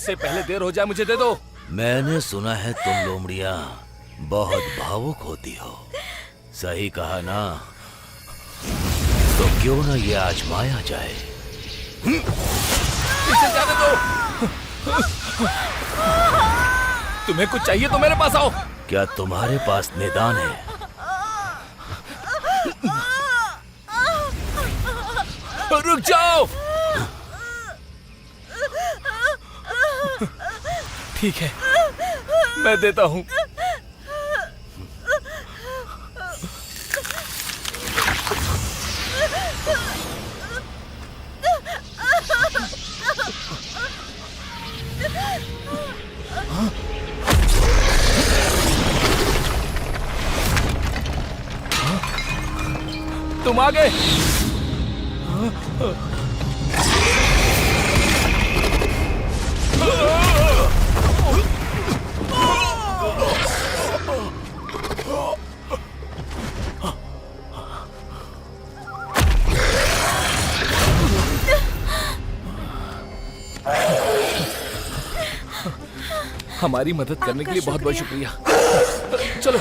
इससे पहले देर हो जाए मुझे दे दो। मैंने सुना है तुम लोमड़ियां बहुत भावुक होती हो, सही कहा ना? तो क्यों ना ये आजमाया जाए। इसे जाने दो। तुम्हें कुछ चाहिए तो मेरे पास आओ। क्या तुम्हारे पास निदान है? रुक जाओ। ठीक है, मैं देता हूं। तुम आ गए। हमारी मदद करने के लिए बहुत बहुत शुक्रिया। चलो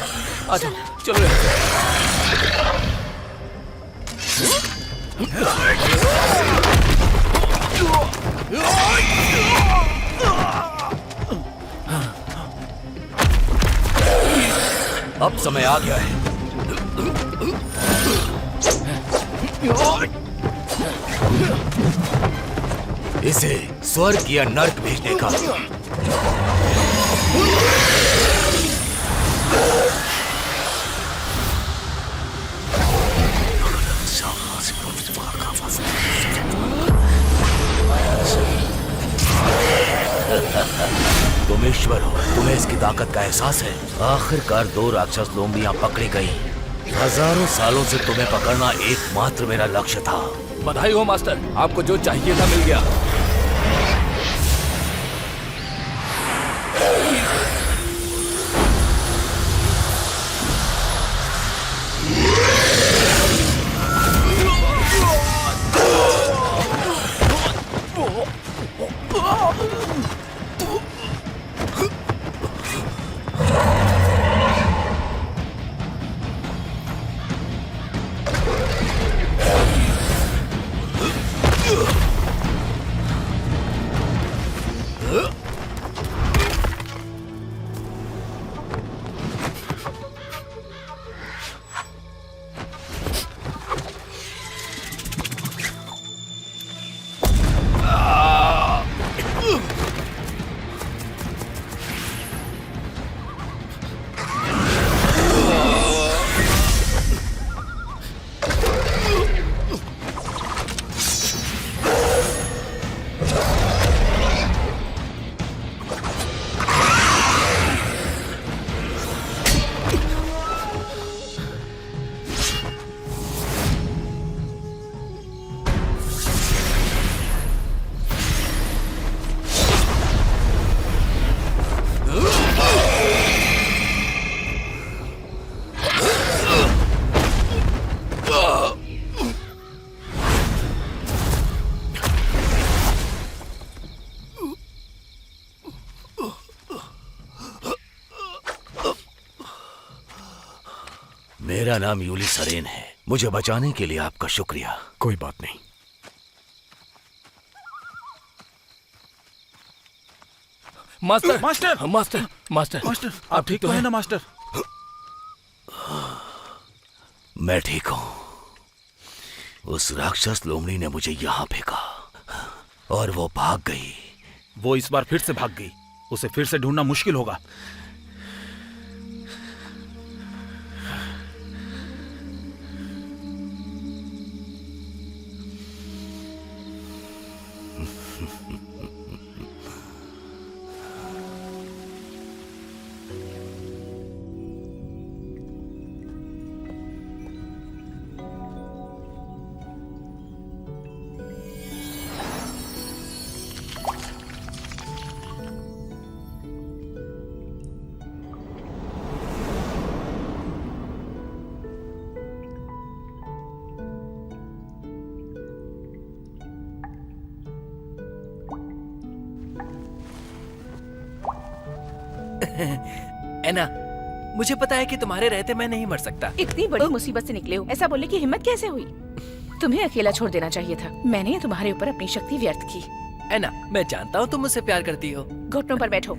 आ जाओ, चलो यहाँ से। अब समय आ गया है। इसे स्वर्ग या नर्क भेजने का। तुम ईश्वर हो, तुम्हें इसकी ताकत का एहसास है। आखिरकार 2 राक्षस लोमड़ियां पकड़ी गई। हजारों सालों से तुम्हें पकड़ना एकमात्र मेरा लक्ष्य था। बधाई हो मास्टर, आपको जो चाहिए था मिल गया। मेरा नाम यूली सरेन है। मुझे बचाने के लिए आपका शुक्रिया। कोई बात नहीं। Master master master master master, आप ठीक तो है ना मास्टर? मैं ठीक हूं। उस राक्षस लोमड़ी ने मुझे यहां फेंका और वो भाग गई। वो इस बार फिर से भाग गई। उसे फिर से ढूंढना मुश्किल होगा। एना, मुझे पता है कि तुम्हारे रहते मैं नहीं मर सकता। इतनी बड़ी मुसीबत से निकले हो, ऐसा बोलने की हिम्मत कैसे हुई? तुम्हें अकेला छोड़ देना चाहिए था। मैंने तुम्हारे ऊपर अपनी शक्ति व्यर्थ की। एना, मैं जानता हूँ तुम मुझसे प्यार करती हो। घुटनों पर बैठो।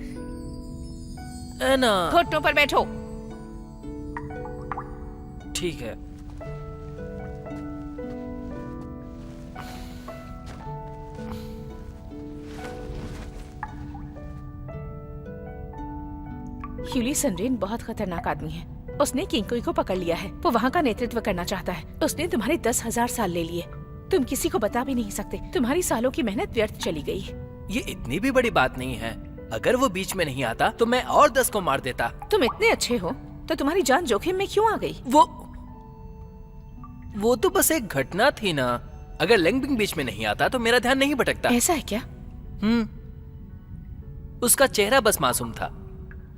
एना, घुटनों पर बैठो। ठीक है। ह्यूली सनरेन बहुत खतरनाक आदमी है। उसने किंगकुई को पकड़ लिया है। वो वहाँ का नेतृत्व करना चाहता है। उसने तुम्हारे 10,000 साल ले लिए। तुम किसी को बता भी नहीं सकते। तुम्हारी सालों की मेहनत व्यर्थ चली गई। ये इतनी भी बड़ी बात नहीं है। अगर वो बीच में नहीं आता तो मैं और 10 को मार देता। तुम इतने अच्छे हो तो तुम्हारी जान जोखिम में क्यों आ गई? वो तो बस एक घटना थी ना। अगर लेंगबिंग बीच में नहीं आता तो मेरा ध्यान नहीं भटकता। ऐसा है क्या? उसका चेहरा बस मासूम था,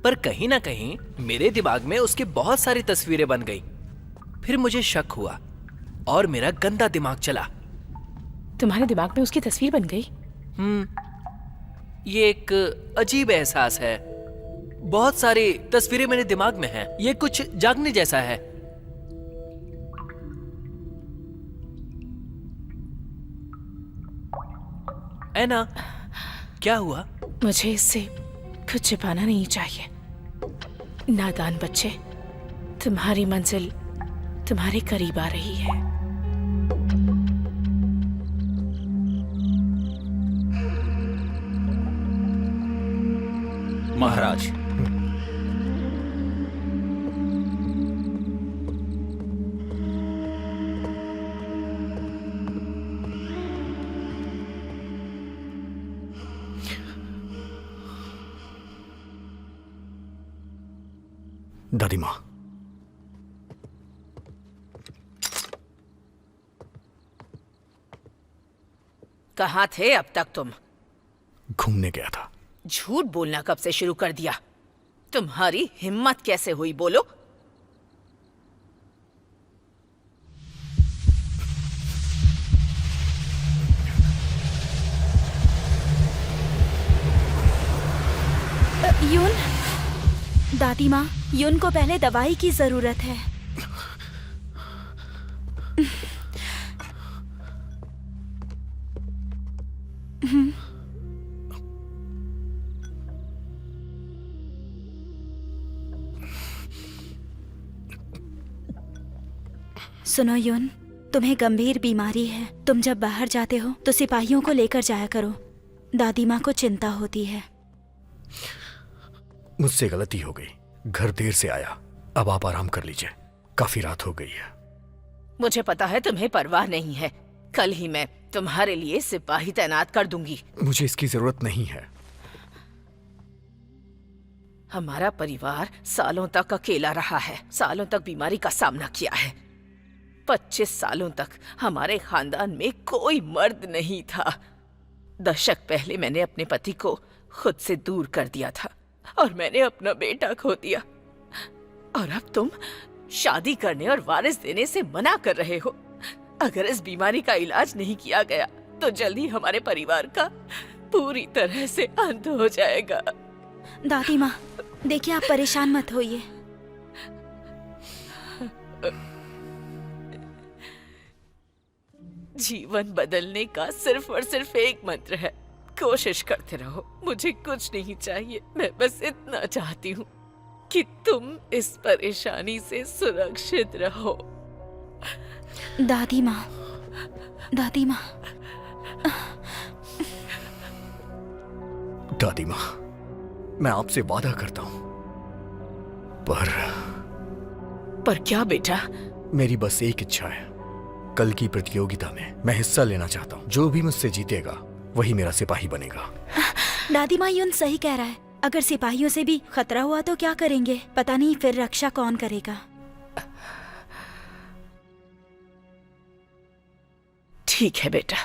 पर कहीं ना कहीं मेरे दिमाग में उसकी बहुत सारी तस्वीरें बन गई। फिर मुझे शक हुआ और मेरा गंदा दिमाग चला। तुम्हारे दिमाग में उसकी तस्वीर बन गई? ये एक अजीब एहसास है। बहुत सारी तस्वीरें मेरे दिमाग में हैं। ये कुछ जागने जैसा है। ऐना, क्या हुआ? मुझे इससे कुछ छिपाना नहीं चाहिए। नादान बच्चे, तुम्हारी मंजिल तुम्हारे करीब आ रही है। महाराज, दादी माँ, कहाँ थे अब तक तुम? घूमने गया था। झूठ बोलना कब से शुरू कर दिया? तुम्हारी हिम्मत कैसे हुई, बोलो? यून, दादी माँ, यून को पहले दवाई की जरूरत है। सुनो यून, तुम्हें गंभीर बीमारी है। तुम जब बाहर जाते हो तो सिपाहियों को लेकर जाया करो। दादी माँ को चिंता होती है। मुझसे गलती हो गई। घर देर से आया। अब आप आराम कर लीजिए, काफी रात हो गई है। मुझे पता है तुम्हें परवाह नहीं है। कल ही मैं तुम्हारे लिए सिपाही तैनात कर दूंगी। मुझे इसकी जरूरत नहीं है। हमारा परिवार सालों तक अकेला रहा है। सालों तक बीमारी का सामना किया है। 25 सालों तक हमारे खानदान में कोई मर्द नहीं था। दशक पहले मैंने अपने पति को खुद से दूर कर दिया था और मैंने अपना बेटा खो दिया। और अब तुम शादी करने और वारिस देने से मना कर रहे हो। अगर इस बीमारी का इलाज नहीं किया गया तो जल्दी हमारे परिवार का पूरी तरह से अंत हो जाएगा। दादी माँ, देखिए, आप परेशान मत होइए। जीवन बदलने का सिर्फ और सिर्फ एक मंत्र है। कोशिश करते रहो। मुझे कुछ नहीं चाहिए। मैं बस इतना चाहती हूँ कि तुम इस परेशानी से सुरक्षित रहो। दादी माँ, दादी माँ, दादी माँ, मैं आपसे वादा करता हूँ, पर क्या बेटा? मेरी बस एक इच्छा है। कल की प्रतियोगिता में मैं हिस्सा लेना चाहता हूँ। जो भी मुझसे जीतेगा वही मेरा सिपाही बनेगा। दादी माँ, यून सही कह रहा है। अगर सिपाहियों से भी खतरा हुआ तो क्या करेंगे? पता नहीं फिर रक्षा कौन करेगा। ठीक है बेटा।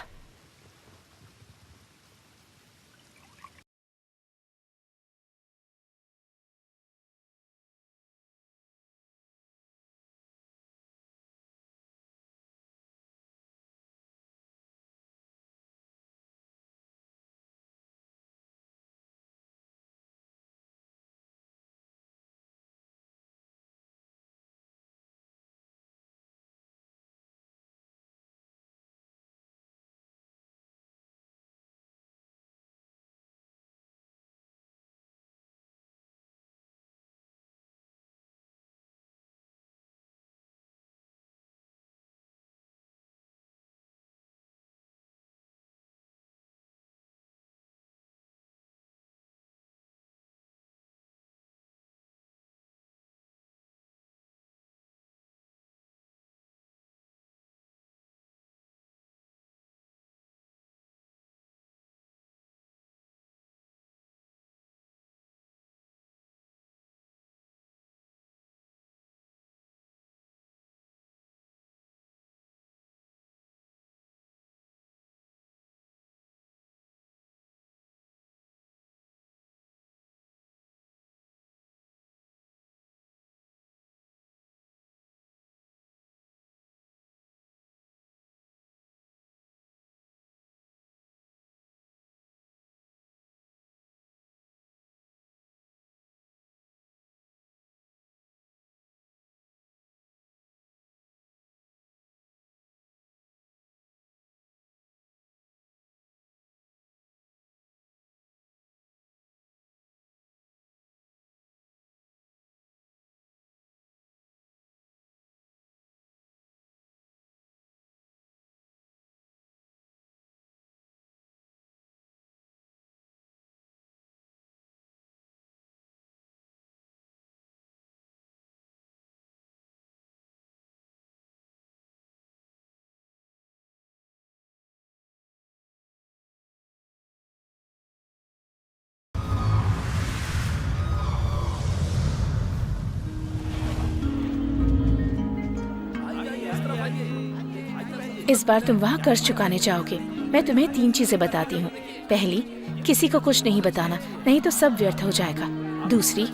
इस बार तुम वहाँ कर्ज चुकाने जाओगे। मैं तुम्हें 3 चीजें बताती हूँ। पहली, किसी को कुछ नहीं बताना, नहीं तो सब व्यर्थ हो जाएगा। दूसरी,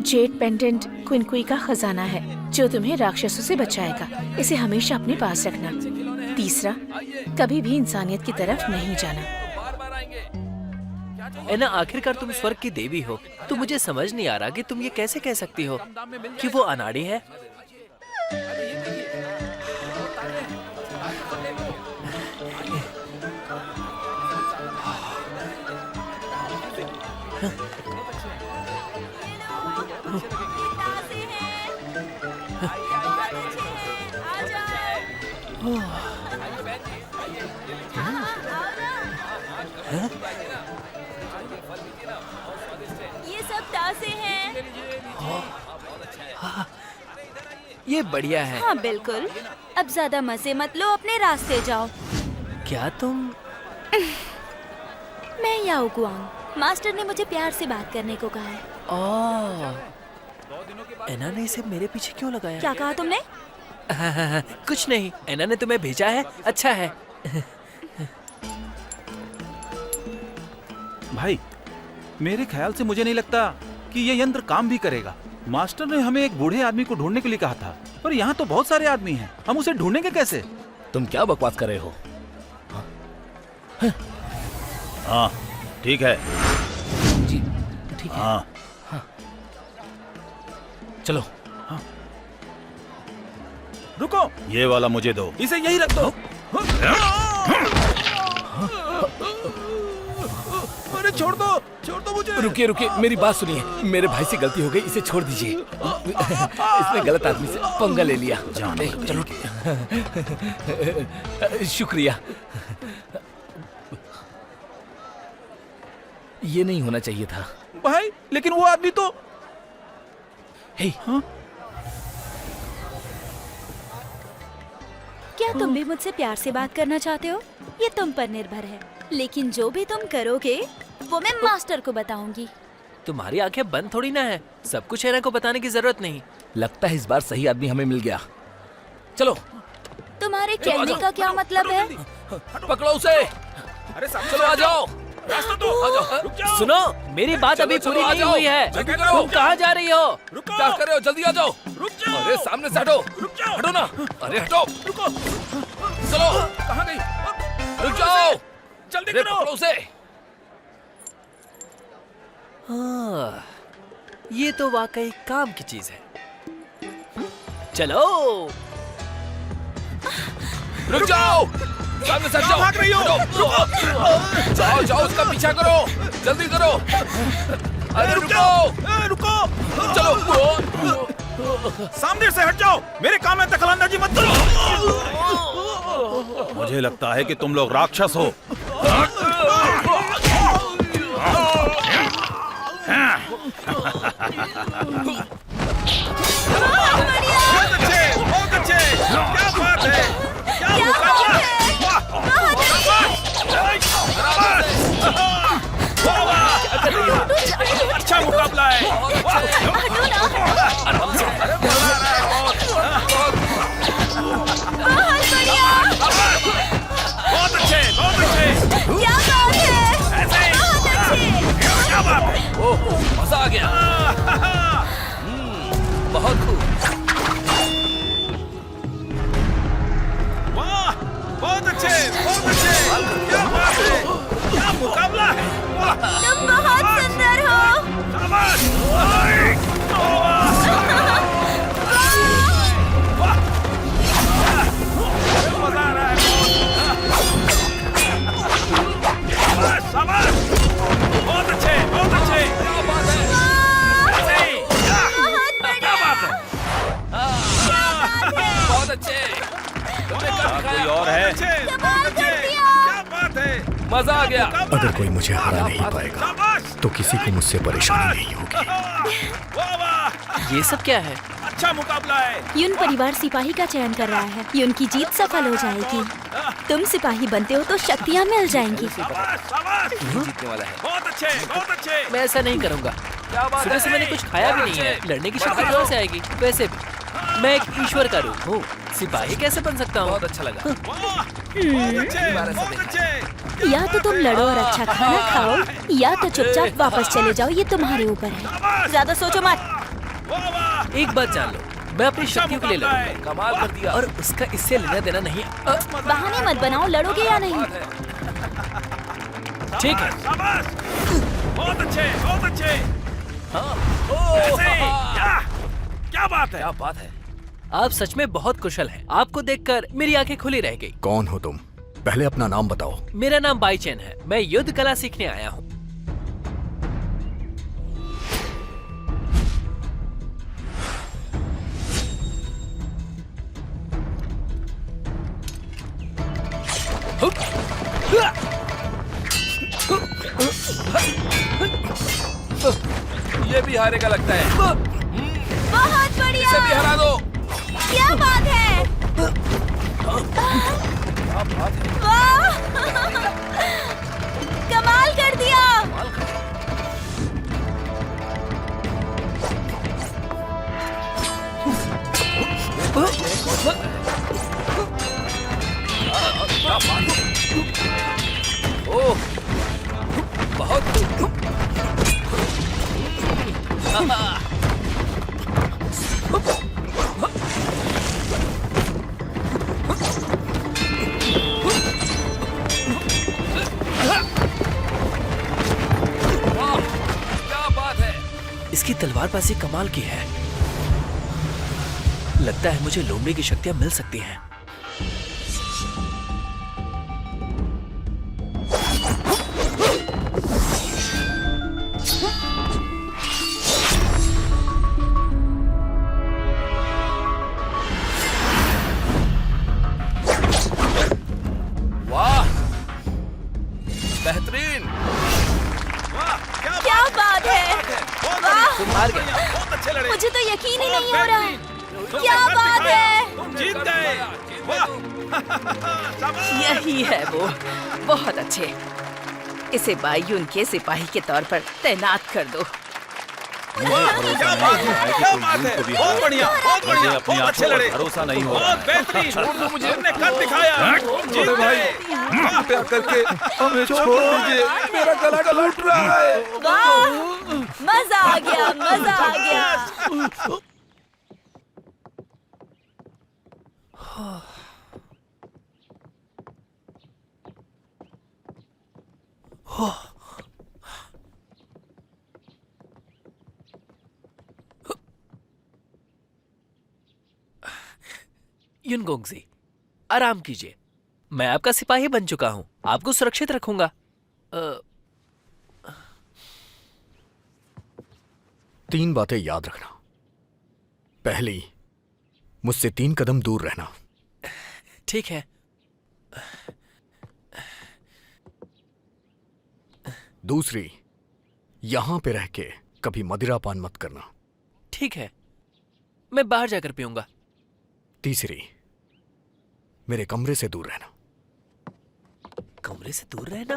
जेड पेंडेंट क्विनकुई का खजाना है जो तुम्हें राक्षसों से बचाएगा। इसे हमेशा अपने पास रखना। तीसरा, कभी भी इंसानियत की तरफ नहीं जाना। एना, आखिरकार तुम स्वर्ग की देवी हो, तो मुझे समझ नहीं आ रहा कि तुम ये कैसे कह सकती हो कि वो अनाड़ी है। ये सब तासे हैं। ये बढ़िया है। हाँ बिल्कुल। अब ज्यादा मजे मत लो, अपने रास्ते जाओ। क्या तुम? मैं याओ गुआंग। मास्टर ने मुझे प्यार से बात करने को कहा है। एना ने इसे मेरे पीछे क्यों लगाया? क्या कहा तुमने? कुछ नहीं, एना ने तुम्हें भेजा है। अच्छा है। भाई, मेरे ख्याल से मुझे नहीं लगता कि ये यंत्र काम भी करेगा। मास्टर ने हमें एक बूढ़े आदमी को ढूंढने के लिए कहा था, पर यहाँ तो बहुत सारे आदमी हैं। हम उसे ढूंढेंगे कैसे? तुम क्या बकवास कर रहे हो? हाँ ठीक है। जी ठीक है। हाँ चलो। रुको, ये वाला मुझे दो। इसे यही रख दो। अरे छोड़ दो मुझे। रुकिए रुकिए, मेरी बात सुनिए। मेरे भाई से गलती हो गई, इसे छोड़ दीजिए। इसने गलत आदमी से पंगा ले लिया। चलो शुक्रिया। ये नहीं होना चाहिए था भाई, लेकिन वो आदमी तो हे, क्या तुम भी मुझसे प्यार से बात करना चाहते हो? ये तुम पर निर्भर है, लेकिन जो भी तुम करोगे वो मैं मास्टर को बताऊंगी। तुम्हारी आंखें बंद थोड़ी ना है, सब कुछ एना को बताने की जरूरत नहीं। लगता है इस बार सही आदमी हमें मिल गया। चलो तुम्हारे कहने का क्या मतलब है? पकड़ो उसे। अरे चलो आ जाओ। रास्ता दो। रुक जाओ। सुनो, मेरी बात अभी चलो, पूरी आ नहीं जाओ। हुई है। जल्दी करो। तुम कहाँ जा रही हो? रुको। क्या कर रहे हो? जल्दी आ जाओ। रुक जाओ। अरे सामने से हटो। रुक जाओ। हटो ना। अरे हटो। रुको। चलो कहाँ गई? रुक जाओ। जल्दी अरे करो। पकड़ो उसे। हाँ, ये तो वाकई काम की चीज है। चलो। रुक जाओ। सामने से हट जाओ। भाग रही हो? हटो। जाओ जाओ, उसका पीछा करो। जल्दी करो। अरे रुको। रुको। चलो। सामने से हट जाओ। मेरे काम में दखलंदाजी मत करो। मुझे लगता है कि तुम लोग राक्षस हो। बहुत अच्छे। क्या बात है? क्या मुकाबला है? अच्छा मुकाबला है। बहुत अच्छे। क्या बात है? ऐसे बहुत अच्छे। क्या बात है? ओह, मजा आ गया। बहुत खूब। वाह, बहुत अच्छे। क्या बात है? क्या मुकाबला है? वाह, तुम बहुत सुंदर हो। शाबाश। वाह, मजा आ रहा है। शाबाश। बहुत अच्छे। क्या बात है? ऐसे ही। क्या बात है? बहुत अच्छे। कोई और है? क्या बात है? मजा आ गया। अगर कोई मुझे हरा नहीं पाएगा शाबाश। तो किसी को मुझसे परेशानी नहीं होगी। वाह वाह, ये सब क्या है? अच्छा मुकाबला है। यून परिवार सिपाही का चयन कर रहा है। यून की जीत सफल हो जाएगी। तुम सिपाही बनते हो तो शक्तियाँ मिल जाएंगी। शाबाश। जीतने वाला है। बहुत अच्छे। मैं ऐसा नहीं करूंगा। क्या बात सुबह से मैंने कुछ खाया भी नहीं है, लड़ने की शक्ति कहाँ से आएगी? वैसे भी मैं एक ईश्वर का रूप हूँ, सिपाही कैसे बन सकता हूँ? बहुत अच्छा लगा। वाह, या तो तुम लड़ो और अच्छा खाना खाओ, या तो चुपचाप वापस चले जाओ। ये तुम्हारे ऊपर है, ज्यादा सोचो मत। एक बात जान लो, मैं अपनी शक्तियों के लिए लड़ूंगा। कमाल कर दिया। और उसका इससे लेना देना नहीं है। बहाने मत बनाओ, लड़ोगे या नहीं? ठीक है। बहुत अच्छे, बहुत अच्छे। क्या बात है? क्या बात है। आप सच में बहुत कुशल हैं। आपको देखकर मेरी आंखें खुली रह गई। कौन हो तुम? पहले अपना नाम बताओ। मेरा नाम बाईचेन है। मैं युद्ध कला सीखने आया हूँ। ये भी हारेगा लगता है। बहुत बढ़िया, इसे भी हरा दो। क्या बात है? वाह! कमाल कर दिया। ओह, बहुत। क्या बात है। इसकी तलवारबाजी कमाल की है। लगता है मुझे लोमड़ी की शक्तियां मिल सकती हैं। वाह, बेहतरीन। क्या बात है? वाह! तुम हार गए। बहुत अच्छे लड़े। मुझे तो यकीन ही नहीं हो रहा। क्या बात है? तुम जीत गए। वाह! यही है वो, बहुत अच्छे। इसे बायुन के सिपाही के तौर पर तैनात कर दो। क्या बात है? क्या बात है? बहुत बढ़िया, बहुत बढ़िया, बहुत अच्छे लड़े। भरोसा नहीं हो बहुत बेहतरीन। मुझे हमने कर दिखाया। जीत गए। कृपया करके हमें छोड़ दीजिए, मेरा गला घुट रहा है। वाह! मजा आ गया, मजा आ गया। युनगोंगजी, आराम कीजिए। मैं आपका सिपाही बन चुका हूं। आपको सुरक्षित रखूंगा। 3 बातें याद रखना। पहली, मुझसे 3 कदम दूर रहना। ठीक है। दूसरी, यहां पे रह के कभी मदिरापान मत करना। ठीक है, मैं बाहर जाकर पीऊंगा। तीसरी, मेरे कमरे से दूर रहना। कमरे से दूर रहना?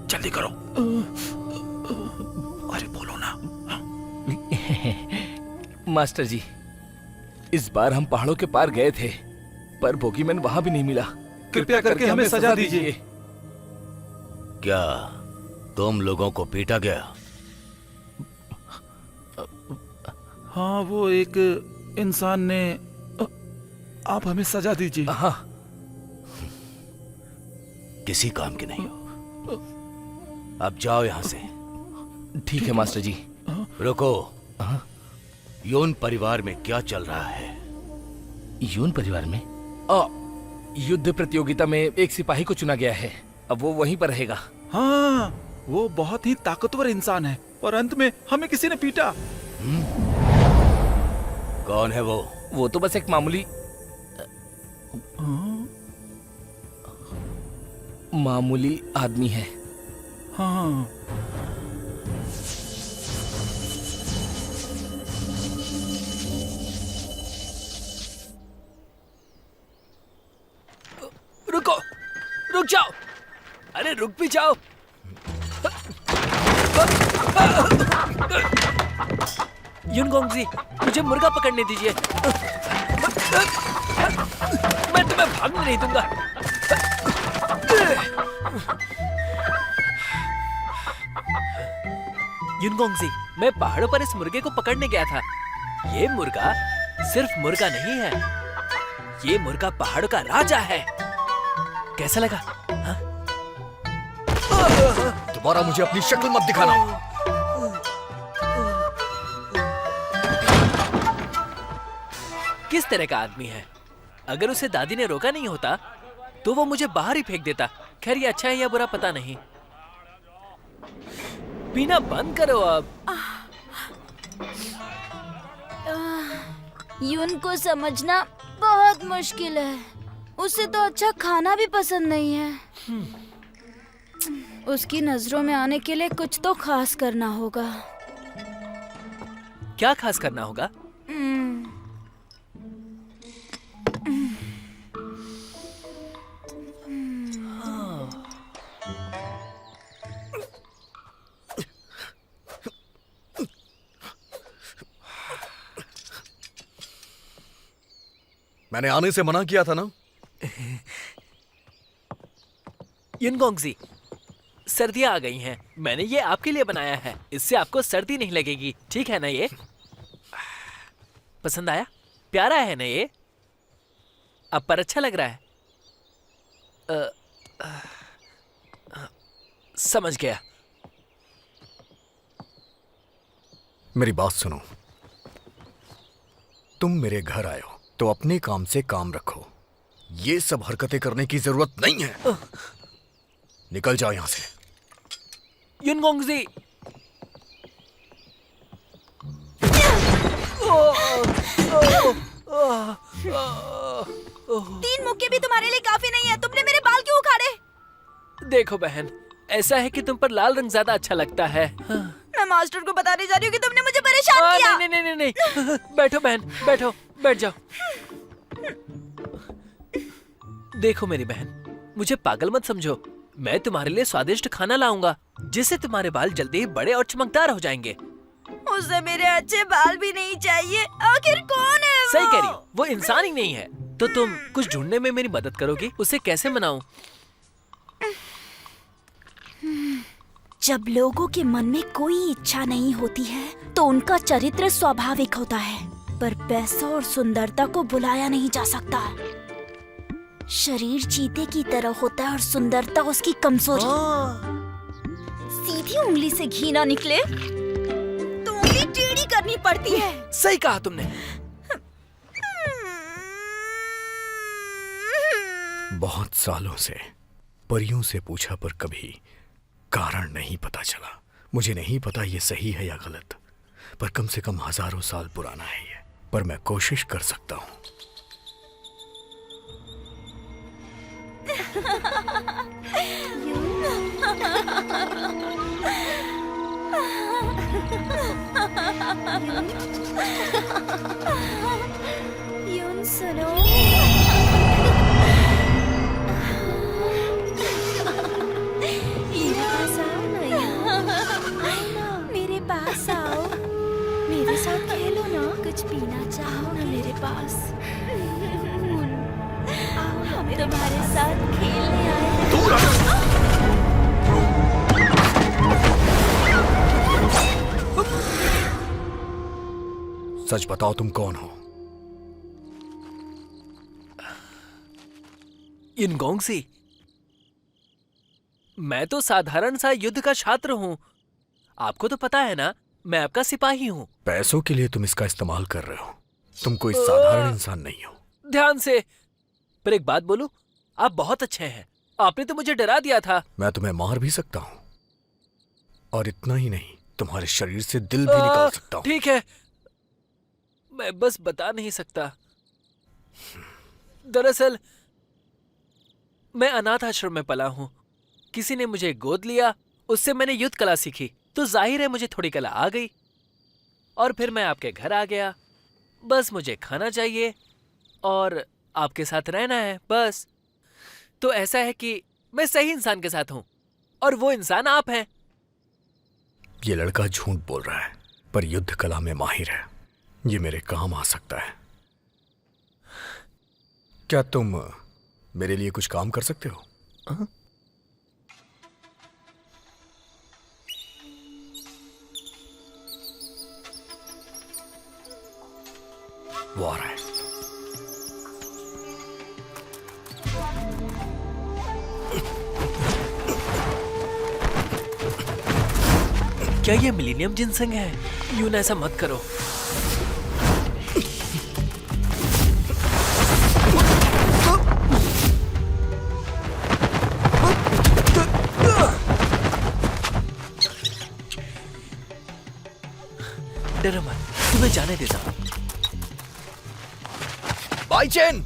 जल्दी करो। अरे बोलो ना। मास्टर जी, इस बार हम पहाड़ों के पार गए थे, पर बोगीमैन वहां भी नहीं मिला। कृपया करके हमें सजा दीजिए। क्या तुम लोगों को पीटा गया? हाँ, वो एक इंसान ने। आप हमें सजा दीजिए। हाँ, किसी काम के नहीं हो। अब जाओ यहां से। ठीक है मास्टर जी। रुको। योन परिवार में क्या चल रहा है? यून परिवार में युद्ध प्रतियोगिता में एक सिपाही को चुना गया है। अब वो वहीं पर रहेगा। हाँ, वो बहुत ही ताकतवर इंसान है और अंत में हमें किसी ने पीटा। कौन है वो? वो तो बस एक मामूली आदमी है। हाँ, रुको। रुक जाओ, अरे रुक भी जाओ। युनगोंगजी, मुझे मुर्गा पकड़ने दीजिए। मैं तुम्हें भागने नहीं दूंगा। युनगोंगजी, मैं पहाड़ों पर इस मुर्गे को पकड़ने गया था। ये मुर्गा सिर्फ मुर्गा नहीं है, ये मुर्गा पहाड़ों का राजा है। कैसा लगा? हाँ? दोबारा मुझे अपनी शक्ल मत दिखाना। किस तरह का आदमी है? अगर उसे दादी ने रोका नहीं होता तो वो मुझे बाहर ही फेंक देता। खैर, ये अच्छा है या बुरा पता नहीं। पीना बंद करो अब। यून को समझना बहुत मुश्किल है। उसे तो अच्छा खाना भी पसंद नहीं है। उसकी नजरों में आने के लिए कुछ तो खास करना होगा। क्या खास करना होगा? मैंने आने से मना किया था ना। युनगोंगजी, सर्दियां आ गई हैं। मैंने ये आपके लिए बनाया है। इससे आपको सर्दी नहीं लगेगी, ठीक है ना? ये पसंद आया? प्यारा है ना ये? अब पर अच्छा लग रहा है? समझ गया। मेरी बात सुनो, तुम मेरे घर आए हो तो अपने काम से काम रखो। ये सब हरकतें करने की जरूरत नहीं है। निकल जाओ यहां से। युनगोंगजी, 3 मुक्के भी तुम्हारे लिए काफी नहीं है। तुमने मेरे बाल क्यों उखाड़े? देखो बहन, ऐसा है कि तुम पर लाल रंग ज्यादा अच्छा लगता है। मैं मास्टर को बताने जा रही हूँ कि तुमने मुझे परेशान किया। नहीं नहीं नहीं नहीं, बैठो बहन, बैठो, बैठ जाओ। देखो मेरी बहन, मुझे पागल मत समझो। मैं तुम्हारे लिए स्वादिष्ट खाना लाऊंगा जिससे तुम्हारे बाल जल्दी ही बड़े और चमकदार हो जाएंगे। उसे मेरे अच्छे बाल भी नहीं चाहिए। आखिर कौन है वो? सही कह रही हो, वो इंसान ही नहीं है। तो तुम कुछ ढूंढने में मेरी मदद करोगी? उसे कैसे मनाऊं? जब लोगों के मन में कोई इच्छा नहीं होती है तो उनका चरित्र स्वाभाविक होता है, पर पैसा और सुंदरता को बुलाया नहीं जा सकता। शरीर चीते की तरह होता है और सुंदरता उसकी कमजोरी। सीधी उंगली से घी ना निकले तो उंगली टेढ़ी करनी पड़ती है। सही कहा तुमने। बहुत सालों से परियों से पूछा पर कभी कारण नहीं पता चला। मुझे नहीं पता ये सही है या गलत, पर कम से कम हजारों साल पुराना है ये। पर मैं कोशिश कर सकता हूँ। यून सुनो। मेरे पास आओ, मेरे साथ खेलो ना। कुछ पीना चाहो ना मेरे पास? आओ, हम तुम्हारे साथ खेलने आए हैं। सच बताओ, तुम कौन हो? युनगोंगजी, मैं तो साधारण सा युद्ध का छात्र हूँ। आपको तो पता है ना, मैं आपका सिपाही हूँ। पैसों के लिए तुम इसका इस्तेमाल कर रहे हो। तुम कोई साधारण इंसान नहीं हो। ध्यान से। पर एक बात बोलूं, आप बहुत अच्छे हैं। आपने तो मुझे डरा दिया था। मैं तुम्हें मार भी सकता हूँ, और इतना ही नहीं, तुम्हारे शरीर से दिल भी निकाल सकता हूँ। ठीक है, मैं बस बता नहीं सकता। दरअसल मैं अनाथ आश्रम में पला हूँ। किसी ने मुझे गोद लिया, उससे मैंने युद्ध कला सीखी, तो जाहिर है मुझे थोड़ी कला आ गई। और फिर मैं आपके घर आ गया। बस मुझे खाना चाहिए और आपके साथ रहना है, बस। तो ऐसा है कि मैं सही इंसान के साथ हूँ और वो इंसान आप हैं। ये लड़का झूठ बोल रहा है, पर युद्ध कला में माहिर है। ये मेरे काम आ सकता है। क्या तुम मेरे लिए कुछ काम कर सकते हो? वो आ रहा है। क्या ये मिलीनियम जिनसेंग है? यून ऐसा मत करो। डरो मत, तुम्हें जाने देता हूं। By chain!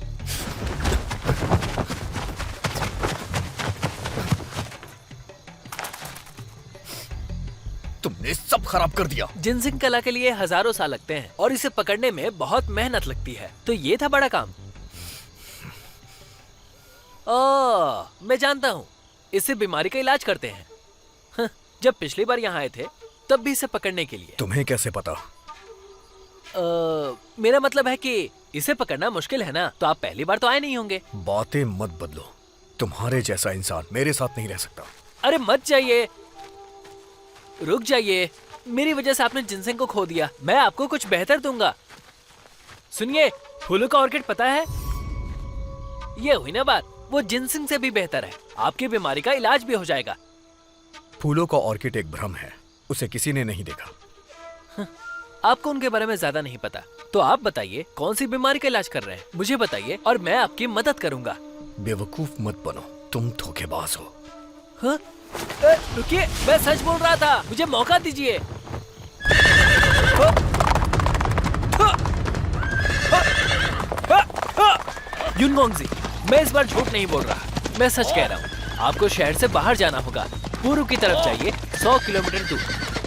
तुमने सब खराब कर दिया। जिनसिंग कला के लिए हजारों साल लगते हैं और इसे पकड़ने में बहुत मेहनत लगती है, तो ये था बड़ा काम। ओह, मैं जानता हूँ, इससे बीमारी का इलाज करते हैं। जब पिछली बार यहाँ आए थे तब भी इसे पकड़ने के लिए। तुम्हें कैसे पता? मेरा मतलब है कि इसे पकड़ना मुश्किल है ना, तो आप पहली बार तो आए नहीं होंगे। बातें मत बदलो। तुम्हारे जैसा इंसान मेरे साथ नहीं रह सकता। अरे मत जाइए, रुक जाइए। मेरी वजह से आपने जिनसिंग को खो दिया। मैं आपको कुछ बेहतर दूंगा। सुनिए, फूलों का ऑर्किड पता है? ये हुई ना बात, वो जिनसिंग से भी बेहतर है। आपकी बीमारी का इलाज भी हो जाएगा। फूलों का ऑर्किड एक भ्रम है, उसे किसी ने नहीं देखा। आपको उनके बारे में ज्यादा नहीं पता, तो आप बताइए कौन सी बीमारी का इलाज कर रहे हैं? मुझे बताइए और मैं आपकी मदद करूंगा। बेवकूफ मत बनो, तुम धोखेबाज हो। हाँ? रुकिए, मैं सच बोल रहा था, मुझे मौका दीजिए। युनगोंगजी, मैं इस बार झूठ नहीं बोल रहा, मैं सच कह रहा हूँ। आपको शहर से बाहर जाना होगा। पूर्व की तरफ जाइए 100 किलोमीटर दूर,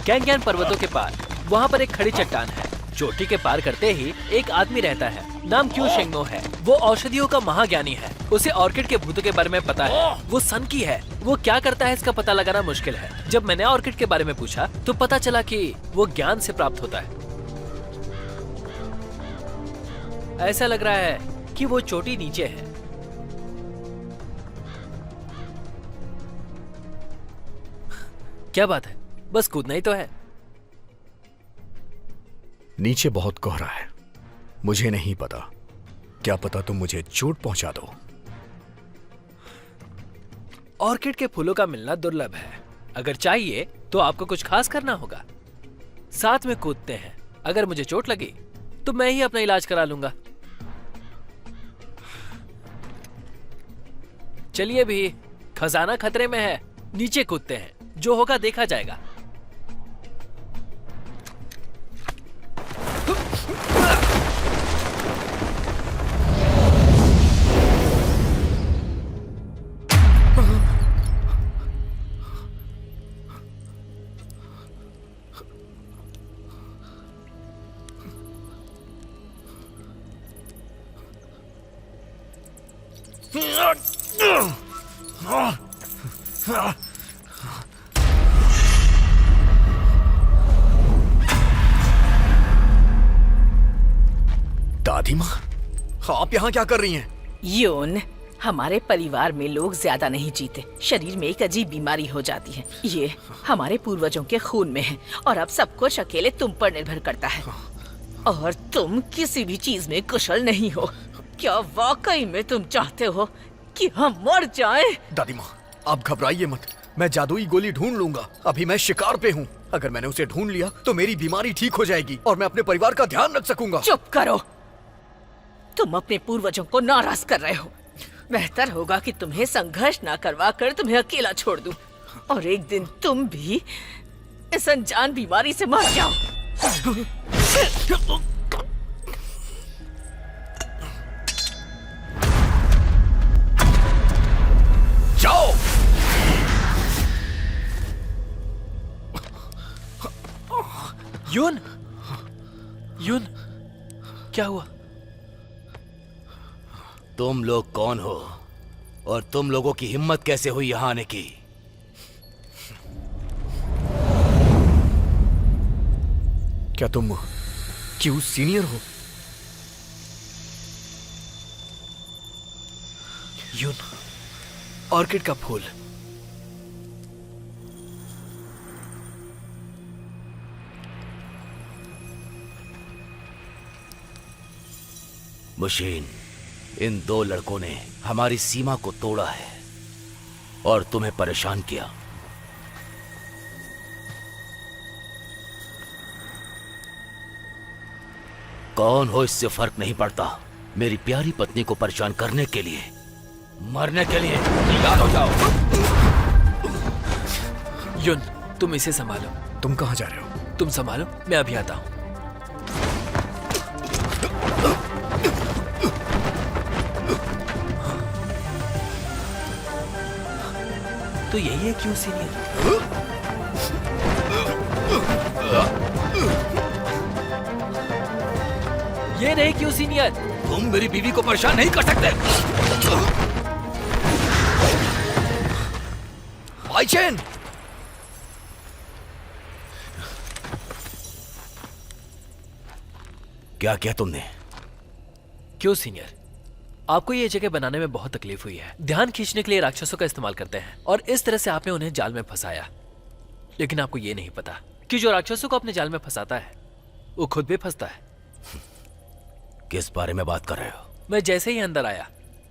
कैंगयान पर्वतों के पार। वहाँ पर एक खड़ी चट्टान है। चोटी के पार करते ही एक आदमी रहता है, नाम क्यू शेंगनो है। वो औषधियों का महाज्ञानी है। उसे ऑर्किड के भूतों के बारे में पता है। वो सन की है। वो क्या करता है इसका पता लगाना मुश्किल है। जब मैंने ऑर्किड के बारे में पूछा तो पता चला कि वो ज्ञान से प्राप्त होता है। ऐसा लग रहा है कि वो चोटी नीचे है। क्या बात है, बस कूदना ही तो है। नीचे बहुत कोहरा है, मुझे नहीं पता। क्या पता तुम मुझे चोट पहुंचा दो। ऑर्किड के फूलों का मिलना दुर्लभ है। अगर चाहिए तो आपको कुछ खास करना होगा। साथ में कूदते हैं। अगर मुझे चोट लगी तो मैं ही अपना इलाज करा लूंगा। चलिए भी, खजाना खतरे में है। नीचे कूदते हैं, जो होगा देखा जाएगा। दादी माँ, आप यहाँ क्या कर रही हैं? यून, हमारे परिवार में लोग ज्यादा नहीं जीते। शरीर में एक अजीब बीमारी हो जाती है। ये हमारे पूर्वजों के खून में है और अब सब कुछ अकेले तुम पर निर्भर करता है। और तुम किसी भी चीज में कुशल नहीं हो। क्या वाकई में तुम चाहते हो कि हम मर जाएं? दादी माँ, आप घबराइए मत। मैं जादुई गोली ढूंढ लूंगा। अभी मैं शिकार पे हूँ। अगर मैंने उसे ढूंढ लिया तो मेरी बीमारी ठीक हो जाएगी और मैं अपने परिवार का ध्यान रख सकूंगा। चुप करो। तुम अपने पूर्वजों को नाराज कर रहे हो। बेहतर होगा कि तुम्हें संघर्ष ना करवा कर तुम्हें अकेला छोड़ दूं और एक दिन तुम भी इस अनजान बीमारी से मर जाओ। जाओ। यून, यून, क्या हुआ? तुम लोग कौन हो? और तुम लोगों की हिम्मत कैसे हुई यहां आने की? क्या तुम क्यों सीनियर हो? यून, ऑर्किड का फूल। मुशीन, इन दो लड़कों ने हमारी सीमा को तोड़ा है और तुम्हें परेशान किया। कौन हो इससे फर्क नहीं पड़ता। मेरी प्यारी पत्नी को परेशान करने के लिए, मरने के लिए तैयार हो जाओ। युन, तुम इसे संभालो। तुम कहां जा रहे हो? तुम संभालो, मैं अभी आता हूं। तो यही है क्यों सीनियर? ये नहीं क्यों सीनियर? तुम मेरी बीवी को परेशान नहीं कर सकते। आइचेन! क्या किया तुमने? क्यों सीनियर? आपको ये जगह बनाने में बहुत तकलीफ हुई है। ध्यान खींचने के लिए राक्षसों का इस्तेमाल करते हैं और इस तरह से आपने उन्हें जाल में फंसाया। लेकिन आपको ये नहीं पता कि जो राक्षसों को अपने जाल में फंसाता है वो खुद भी फंसता है। किस बारे में बात कर रहे हो? मैं जैसे ही अंदर आया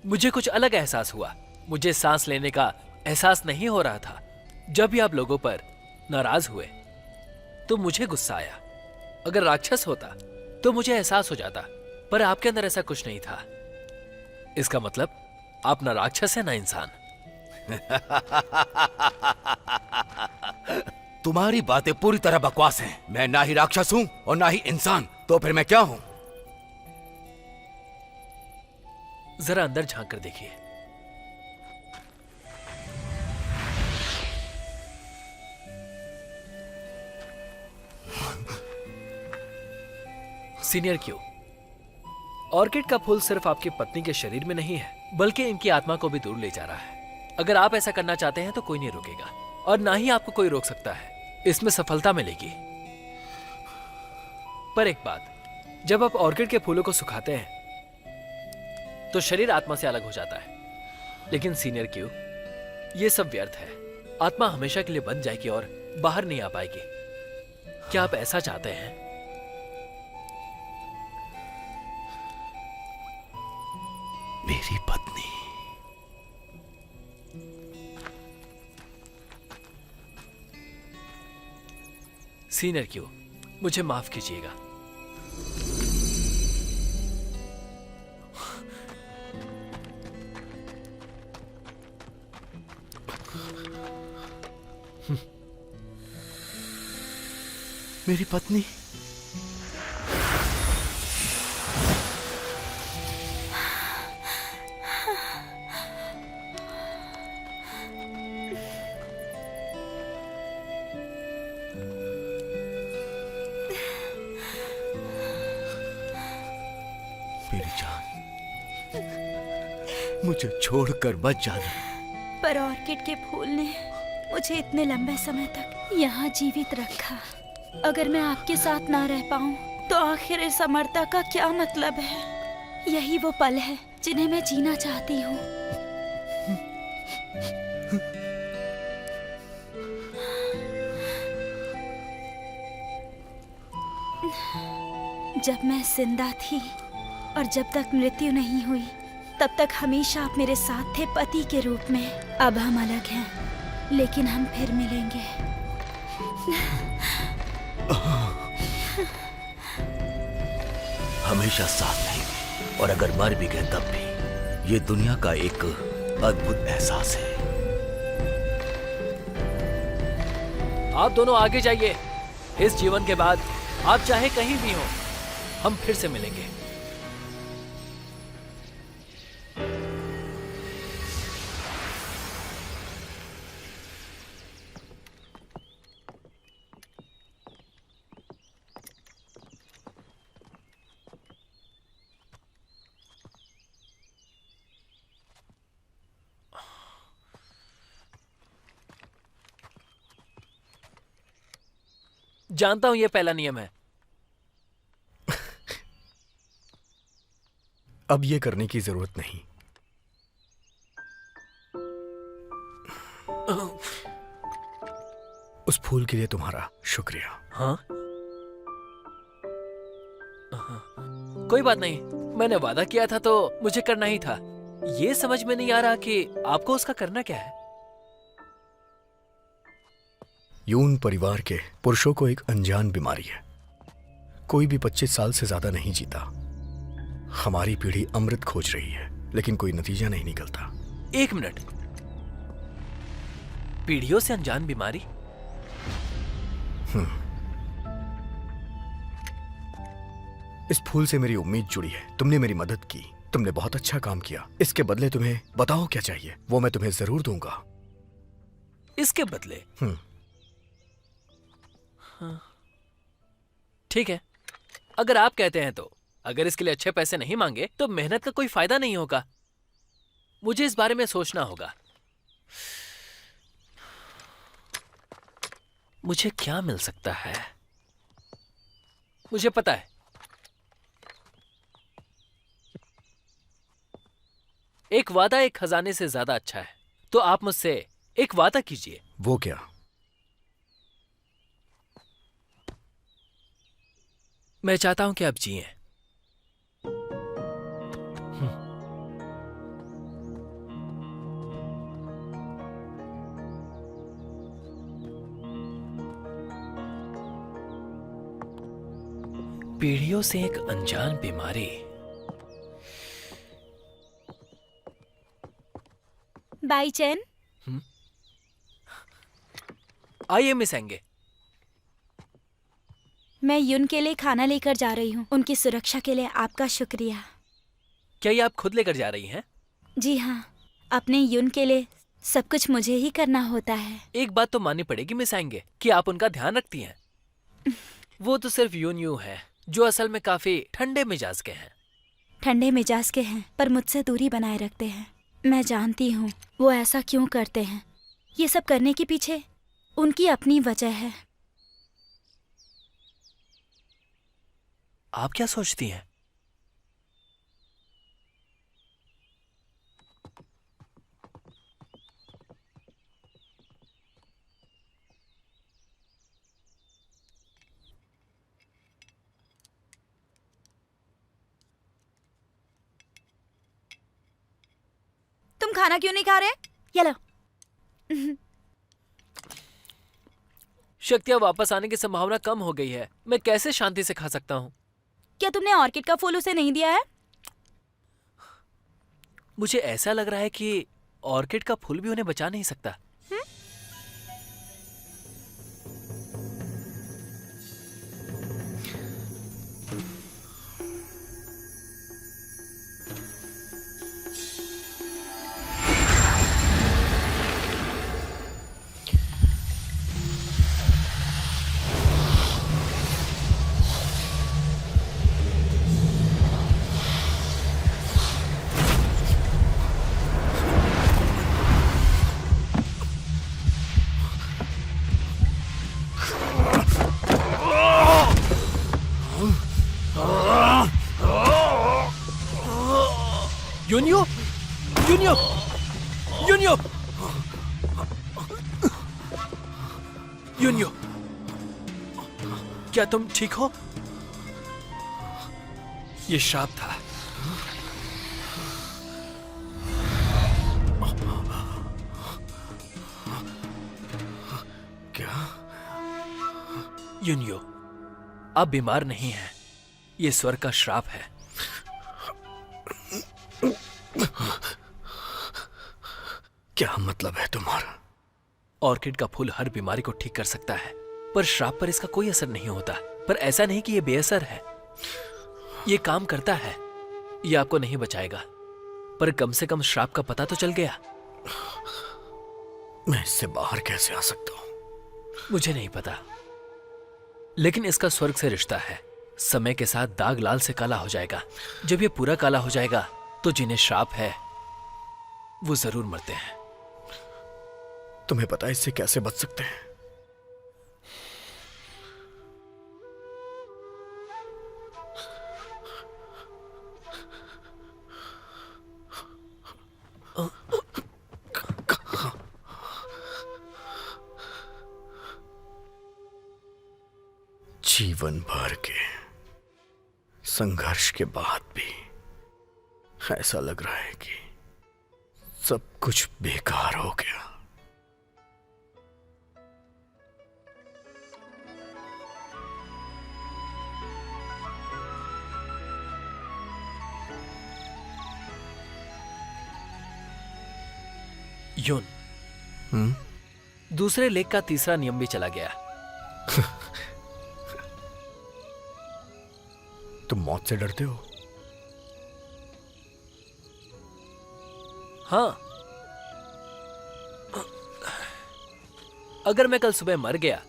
मुझे कुछ अलग एहसास हुआ। मुझे सांस लेने का एहसास नहीं हो रहा था। जब भी आप लोगों पर नाराज हुए तो मुझे गुस्सा आया। अगर राक्षस होता तो मुझे एहसास हो जाता, पर आपके अंदर ऐसा कुछ नहीं था। इसका मतलब आप ना राक्षस है ना इंसान। तुम्हारी बातें पूरी तरह बकवास हैं। मैं ना ही राक्षस हूं और ना ही इंसान, तो फिर मैं क्या हूं? जरा अंदर झांक कर देखिए। सीनियर क्यों? ऑर्किड का फूल सिर्फ आपकी पत्नी के शरीर में नहीं है बल्कि इनकी आत्मा को भी दूर ले जा रहा है। अगर आप ऐसा करना चाहते हैं तो कोई नहीं रोकेगा और ना ही आपको कोई रोक सकता है। इसमें सफलता मिलेगी। पर एक बात, जब आप ऑर्किड के फूलों को सुखाते हैं तो शरीर आत्मा से अलग हो जाता है। लेकिन सीनियर क्यों, यह सब व्यर्थ है। आत्मा हमेशा के लिए बंद जाएगी और बाहर नहीं आ पाएगी। क्या आप ऐसा चाहते हैं? मेरी पत्नी। सीनियर क्यों, मुझे माफ कीजिएगा। मेरी पत्नी। मेरी जान, मुझे छोड़कर मत जाना। पर ऑर्किड के फूल ने मुझे इतने लंबे समय तक यहाँ जीवित रखा। अगर मैं आपके साथ ना रह पाऊँ तो आखिर इस अमरता का क्या मतलब है? यही वो पल है जिन्हें मैं जीना चाहती हूँ। जब मैं जिंदा थी और जब तक मृत्यु नहीं हुई तब तक हमेशा आप मेरे साथ थे पति के रूप में। अब हम अलग हैं, लेकिन हम फिर मिलेंगे। हमेशा साथ रहेंगे और अगर मर भी गए तब भी। ये दुनिया का एक अद्भुत एहसास है। आप दोनों आगे जाइए। इस जीवन के बाद आप चाहे कहीं भी हो, हम फिर से मिलेंगे। जानता हूं ये पहला नियम है। अब ये करने की जरूरत नहीं। उस फूल के लिए तुम्हारा शुक्रिया। हाँ? कोई बात नहीं, मैंने वादा किया था तो मुझे करना ही था। ये समझ में नहीं आ रहा कि आपको उसका करना क्या है। यून परिवार के पुरुषों को एक अनजान बीमारी है। कोई भी 25 साल से ज्यादा नहीं जीता। हमारी पीढ़ी अमृत खोज रही है, लेकिन कोई नतीजा नहीं निकलता। 1 मिनट, पीढ़ियों से अनजान बीमारी? इस फूल से मेरी उम्मीद जुड़ी है। तुमने मेरी मदद की, तुमने बहुत अच्छा काम किया। इसके बदले तुम्हें बताओ क्या चाहिए, वो मैं तुम्हें जरूर दूंगा। इसके बदले? हाँ। ठीक है, अगर आप कहते हैं तो। अगर इसके लिए अच्छे पैसे नहीं मांगे तो मेहनत का कोई फायदा नहीं होगा। मुझे इस बारे में सोचना होगा। मुझे क्या मिल सकता है? मुझे पता है, एक वादा एक खजाने से ज्यादा अच्छा है। तो आप मुझसे एक वादा कीजिए। वो क्या? मैं चाहता हूं कि आप जिएं। पीढ़ियों से एक अनजान बीमारी। बाई चैन, आइए मिस एंगे। मैं युन के लिए खाना लेकर जा रही हूँ। उनकी सुरक्षा के लिए आपका शुक्रिया। क्या ये आप खुद लेकर जा रही हैं? जी हाँ, अपने युन के लिए सब कुछ मुझे ही करना होता है। एक बात तो माननी पड़ेगी मिस एंगे कि आप उनका ध्यान रखती हैं। वो तो सिर्फ यून यू है, जो असल में काफी ठंडे मिजाज के हैं। ठंडे मिजाज के हैं, पर मुझसे दूरी बनाए रखते हैं। मैं जानती हूँ वो ऐसा क्यों करते हैं। ये सब करने के पीछे उनकी अपनी वजह है। आप क्या सोचती हैं? तुम खाना क्यों नहीं खा रहे? ये लो। शक्तियाँ वापस आने की संभावना कम हो गई है। मैं कैसे शांति से खा सकता हूँ? क्या तुमने ऑर्किड का फूल उसे नहीं दिया है? मुझे ऐसा लग रहा है कि ऑर्किड का फूल भी उन्हें बचा नहीं सकता। यूनियो, यूनियो, यूनियो, यूनियो, क्या तुम ठीक हो? ये श्राप था। क्या? यूनियो, आप बीमार नहीं हैं। ये स्वर्ग का श्राप है। क्या मतलब है तुम्हारा? ऑर्किड का फूल हर बीमारी को ठीक कर सकता है, पर श्राप पर इसका कोई असर नहीं होता। पर ऐसा नहीं कि ये बेअसर है, ये काम करता है। ये आपको नहीं बचाएगा, पर कम से कम श्राप का पता तो चल गया। मैं इससे बाहर कैसे आ सकता हूं? मुझे नहीं पता, लेकिन इसका स्वर्ग से रिश्ता है। समय के साथ दाग लाल से काला हो जाएगा। जब ये पूरा काला हो जाएगा तो जिन्हें श्राप है वो जरूर मरते हैं। तुम्हें पता है इससे कैसे बच सकते हैं? जीवन भर के संघर्ष के बाद भी ऐसा लग रहा है कि सब कुछ बेकार हो गया। यून, दूसरे लेख का तीसरा नियम भी चला गया। तुम मौत से डरते हो? हाँ, अगर मैं कल सुबह मर गया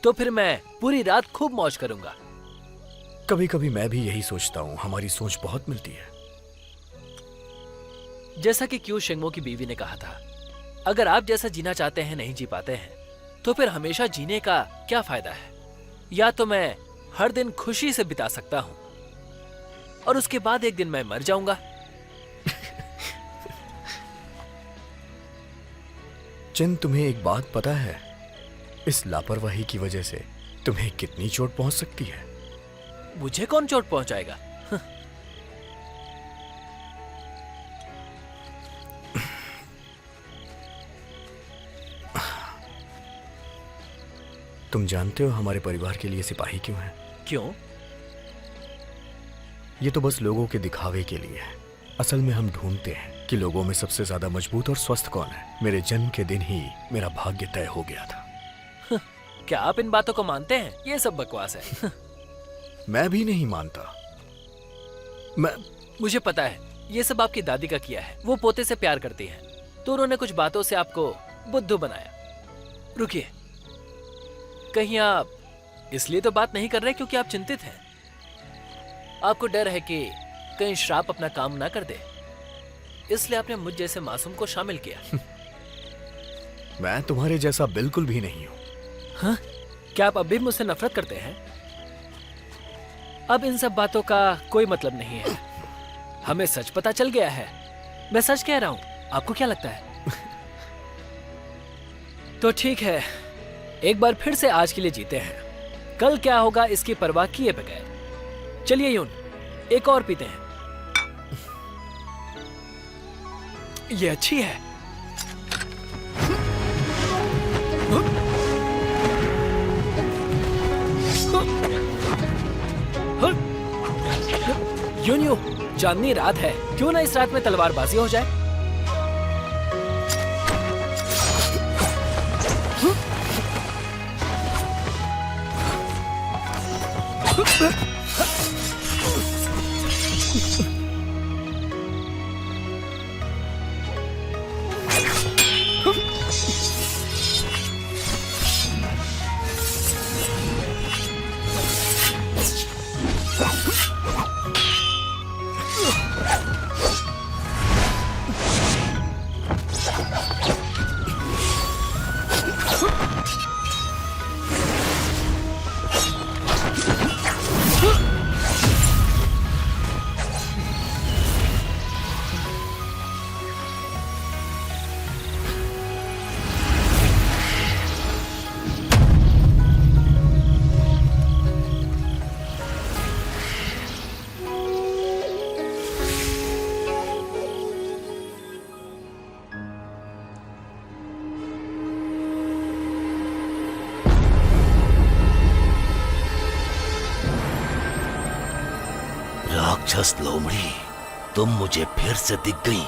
तो फिर मैं पूरी रात खूब मौज करूंगा। कभी कभी मैं भी यही सोचता हूं, हमारी सोच बहुत मिलती है। जैसा कि क्यू शेंगमो की बीवी ने कहा था, अगर आप जैसा जीना चाहते हैं नहीं जी पाते हैं तो फिर हमेशा जीने का क्या फायदा है। या तो मैं हर दिन खुशी से बिता सकता हूं और उसके बाद एक दिन मैं मर जाऊंगा। चिन, तुम्हें एक बात पता है, इस लापरवाही की वजह से तुम्हें कितनी चोट पहुंच सकती है? मुझे कौन चोट पहुंचाएगा? तुम जानते हो हमारे परिवार के लिए सिपाही क्यों हैं? क्यों? ये तो बस लोगों के दिखावे के लिए है। असल में हम ढूंढते हैं कि लोगों में सबसे ज्यादा मजबूत और स्वस्थ कौन है। मेरे जन्म के दिन ही मेरा भाग्य तय हो गया था। क्या आप इन बातों को मानते हैं? ये सब बकवास है। मैं भी नहीं मानता। मुझे पता है ये सब आपकी दादी का किया है। वो पोते से प्यार करती हैं, तो उन्होंने कुछ बातों से आपको बुद्धू बनाया। रुकिए, कहीं आप इसलिए तो बात नहीं कर रहे क्योंकि आप चिंतित हैं? आपको डर है कि कहीं श्राप अपना काम ना कर दे, इसलिए आपने मुझ जैसे मासूम को शामिल किया। मैं तुम्हारे जैसा बिल्कुल भी नहीं हूं। हाँ? क्या आप अब भी मुझसे नफरत करते हैं? अब इन सब बातों का कोई मतलब नहीं है। हमें सच पता चल गया है। मैं सच कह रहा हूं, आपको क्या लगता है? तो ठीक है, एक बार फिर से आज के लिए जीते हैं। कल क्या होगा इसकी परवाह किए बगैर। चलिए यून, एक और पीते हैं। ये अच्छी है। यून, चांदनी रात है, क्यों ना इस रात में तलवारबाजी हो जाए? राक्षस लोमड़ी, तुम मुझे फिर से दिख गई।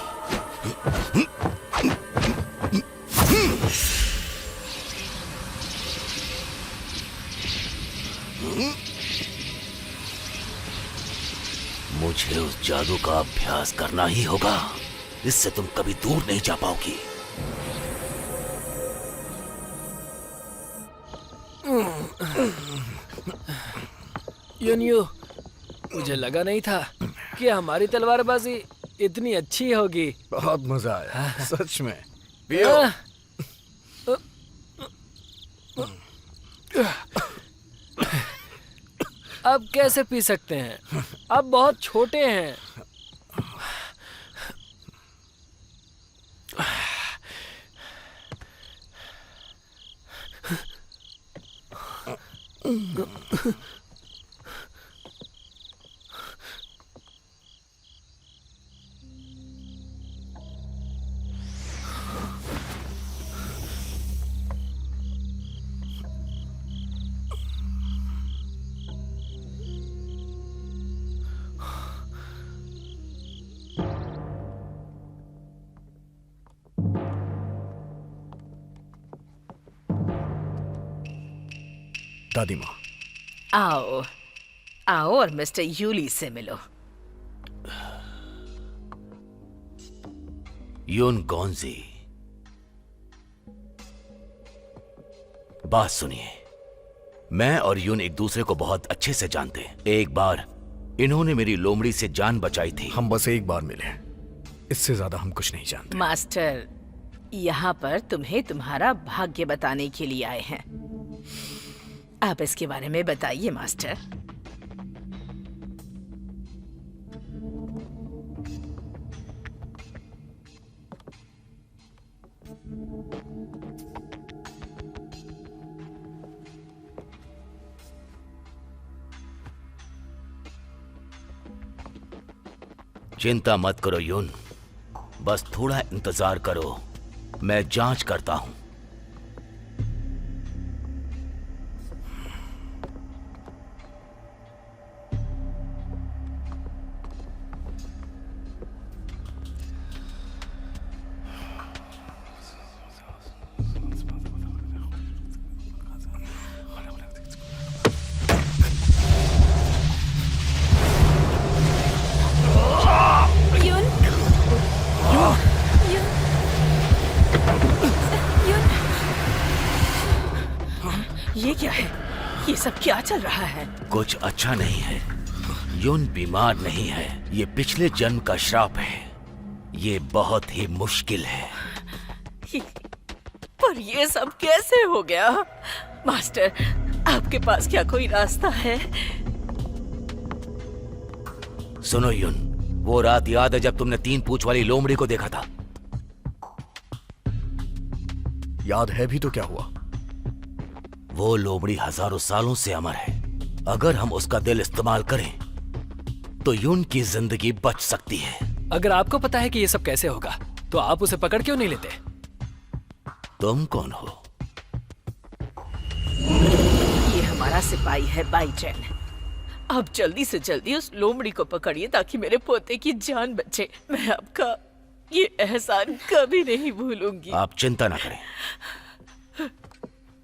मुझे उस जादू का अभ्यास करना ही होगा, इससे तुम कभी दूर नहीं जा पाओगी। यूनियो, मुझे लगा नहीं था कि हमारी तलवारबाजी इतनी अच्छी होगी। बहुत मजा आया, सच में। पियो। अब कैसे पी सकते हैं? अब बहुत छोटे हैं। दादी माँ। आओ आओ और मिस्टर यूली से मिलो। यून गॉन्जी, बात सुनिए। मैं और यून एक दूसरे को बहुत अच्छे से जानते हैं। एक बार इन्होंने मेरी लोमड़ी से जान बचाई थी। हम बस एक बार मिले, इससे ज्यादा हम कुछ नहीं जानते। मास्टर यहाँ पर तुम्हें तुम्हारा भाग्य बताने के लिए आए हैं। आप इसके बारे में बताइए मास्टर। चिंता मत करो यून, बस थोड़ा इंतजार करो, मैं जांच करता हूं। यून यून यून ये क्या है? ये सब क्या चल रहा है? कुछ अच्छा नहीं है। यून बीमार नहीं है, ये पिछले जन्म का श्राप है। ये बहुत ही मुश्किल है। पर ये सब कैसे हो गया? मास्टर, आपके पास क्या कोई रास्ता है? सुनो यून, वो रात याद है जब तुमने 3 पूंछ वाली लोमड़ी को देखा था? याद है भी तो क्या हुआ? वो लोमड़ी हजारों सालों से अमर है। अगर हम उसका दिल इस्तेमाल करें तो यून की जिंदगी बच सकती है। अगर आपको पता है कि ये सब कैसे होगा तो आप उसे पकड़ क्यों नहीं लेते? तुम कौन हो? ये हमारा सिपाही है बाईचैन। अब जल्दी से जल्दी उस लोमड़ी को पकड़िए ताकि मेरे पोते की जान बचे। मैं आपका ये एहसान कभी नहीं भूलूंगी। आप चिंता ना करें।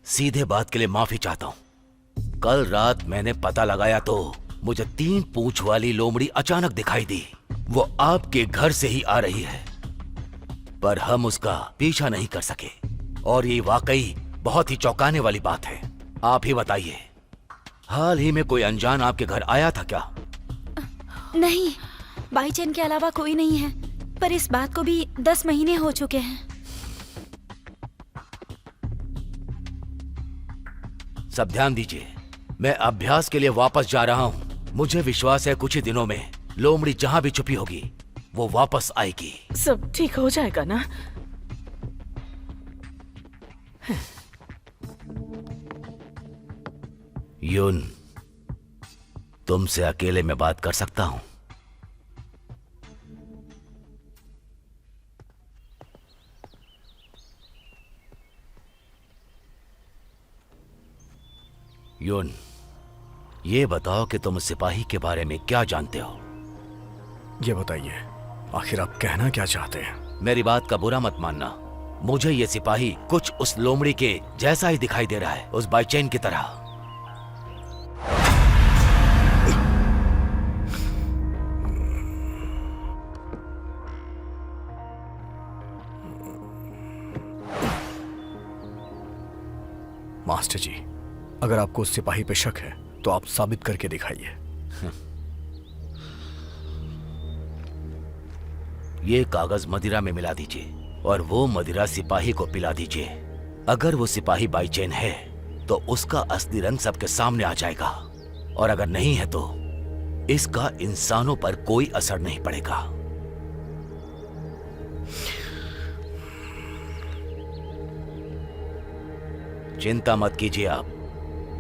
सीधे बात के लिए माफी चाहता हूं। कल रात मैंने पता लगाया तो मुझे 3 पूंछ वाली लोमड़ी अचानक दिखाई दी। वो आपके घर से ही आ रही है, पर हम उसका पीछा नहीं कर सके। और ये वाकई बहुत ही चौंकाने वाली बात है। आप ही बताइए, हाल ही में कोई अनजान आपके घर आया था क्या? नहीं, बाईचैन के अलावा कोई नहीं है। पर इस बात को भी 10 महीने हो चुके हैं। सब ध्यान दीजिए, मैं अभ्यास के लिए वापस जा रहा हूं। मुझे विश्वास है कुछ ही दिनों में लोमड़ी जहां भी छुपी होगी वो वापस आएगी। सब ठीक हो जाएगा ना? यून, तुमसे अकेले में बात कर सकता हूं? यून, ये बताओ कि तुम सिपाही के बारे में क्या जानते हो? ये बताइए, आखिर आप कहना क्या चाहते हैं? मेरी बात का बुरा मत मानना। मुझे ये सिपाही कुछ उस लोमड़ी के जैसा ही दिखाई दे रहा है, उस बाईचैन की तरह। मास्टर जी, अगर आपको उस सिपाही पे शक है तो आप साबित करके दिखाइए। ये कागज मदिरा में मिला दीजिए और वो मदिरा सिपाही को पिला दीजिए। अगर वो सिपाही बाईचैन है तो उसका असली रंग सबके सामने आ जाएगा, और अगर नहीं है तो इसका इंसानों पर कोई असर नहीं पड़ेगा। चिंता मत कीजिए आप।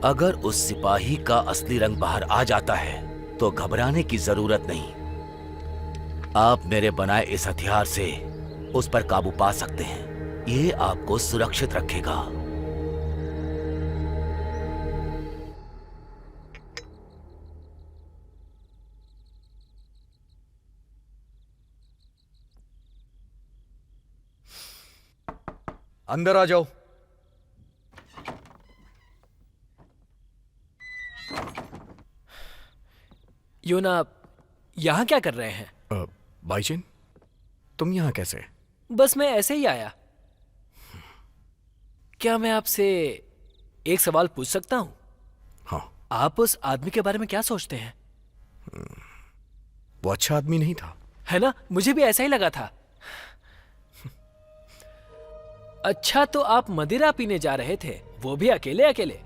अगर उस सिपाही का असली रंग बाहर आ जाता है तो घबराने की जरूरत नहीं। आप मेरे बनाए इस हथियार से उस पर काबू पा सकते हैं। ये आपको सुरक्षित रखेगा। अंदर आ जाओ। यून, आप यहाँ क्या कर रहे हैं? बाईचेन, तुम यहाँ कैसे? बस मैं ऐसे ही आया। क्या मैं आपसे एक सवाल पूछ सकता हूँ? हाँ। आप उस आदमी के बारे में क्या सोचते हैं? वो अच्छा आदमी नहीं था। है ना, मुझे भी ऐसा ही लगा था। अच्छा, तो आप मदिरा पीने जा रहे थे, वो भी अकेले अकेले?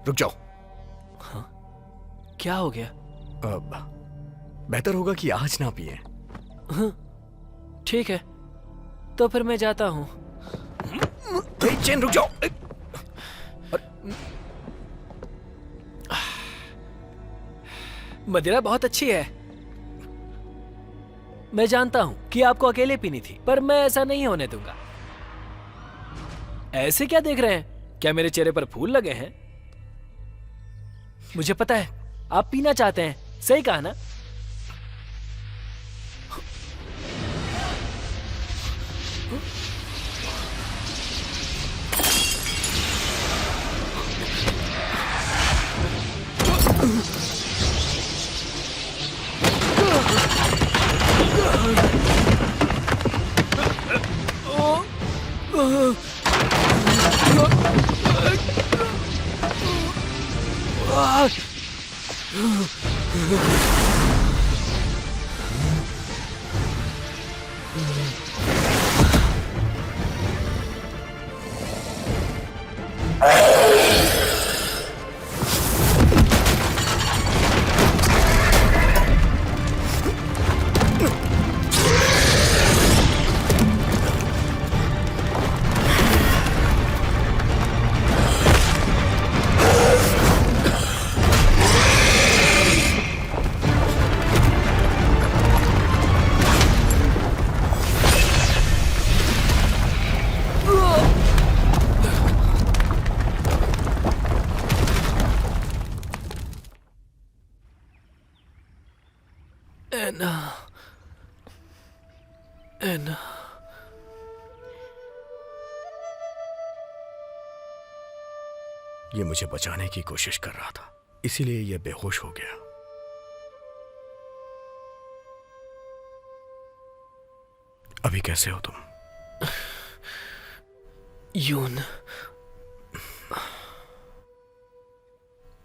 रुक जाओ। क्या हो गया? बेहतर होगा कि आज ना पिए। ठीक है, तो फिर मैं जाता हूँ। चेन, रुक जाओ। मदिरा बहुत अच्छी है। मैं जानता हूं कि आपको अकेले पीनी थी, पर मैं ऐसा नहीं होने दूंगा। ऐसे क्या देख रहे हैं? क्या मेरे चेहरे पर फूल लगे हैं? मुझे पता है आप पीना चाहते हैं, सही कहा ना? एना, एना। ये मुझे बचाने की कोशिश कर रहा था, इसीलिए ये बेहोश हो गया। अभी कैसे हो तुम? यून,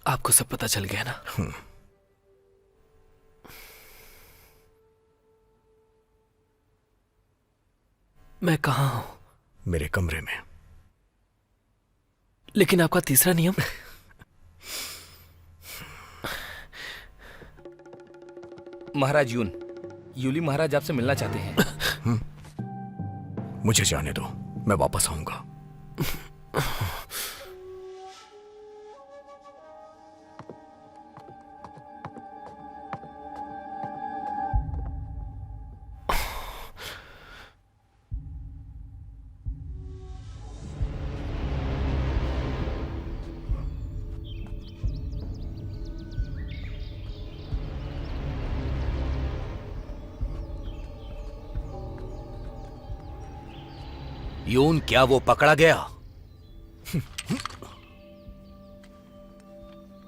आपको सब पता चल गया ना? मैं कहाँ हूं? मेरे कमरे में। लेकिन आपका तीसरा नियम? महाराज यून, यूली महाराज आपसे मिलना चाहते हैं। मुझे जाने दो, मैं वापस आऊंगा। यून, क्या वो पकड़ा गया?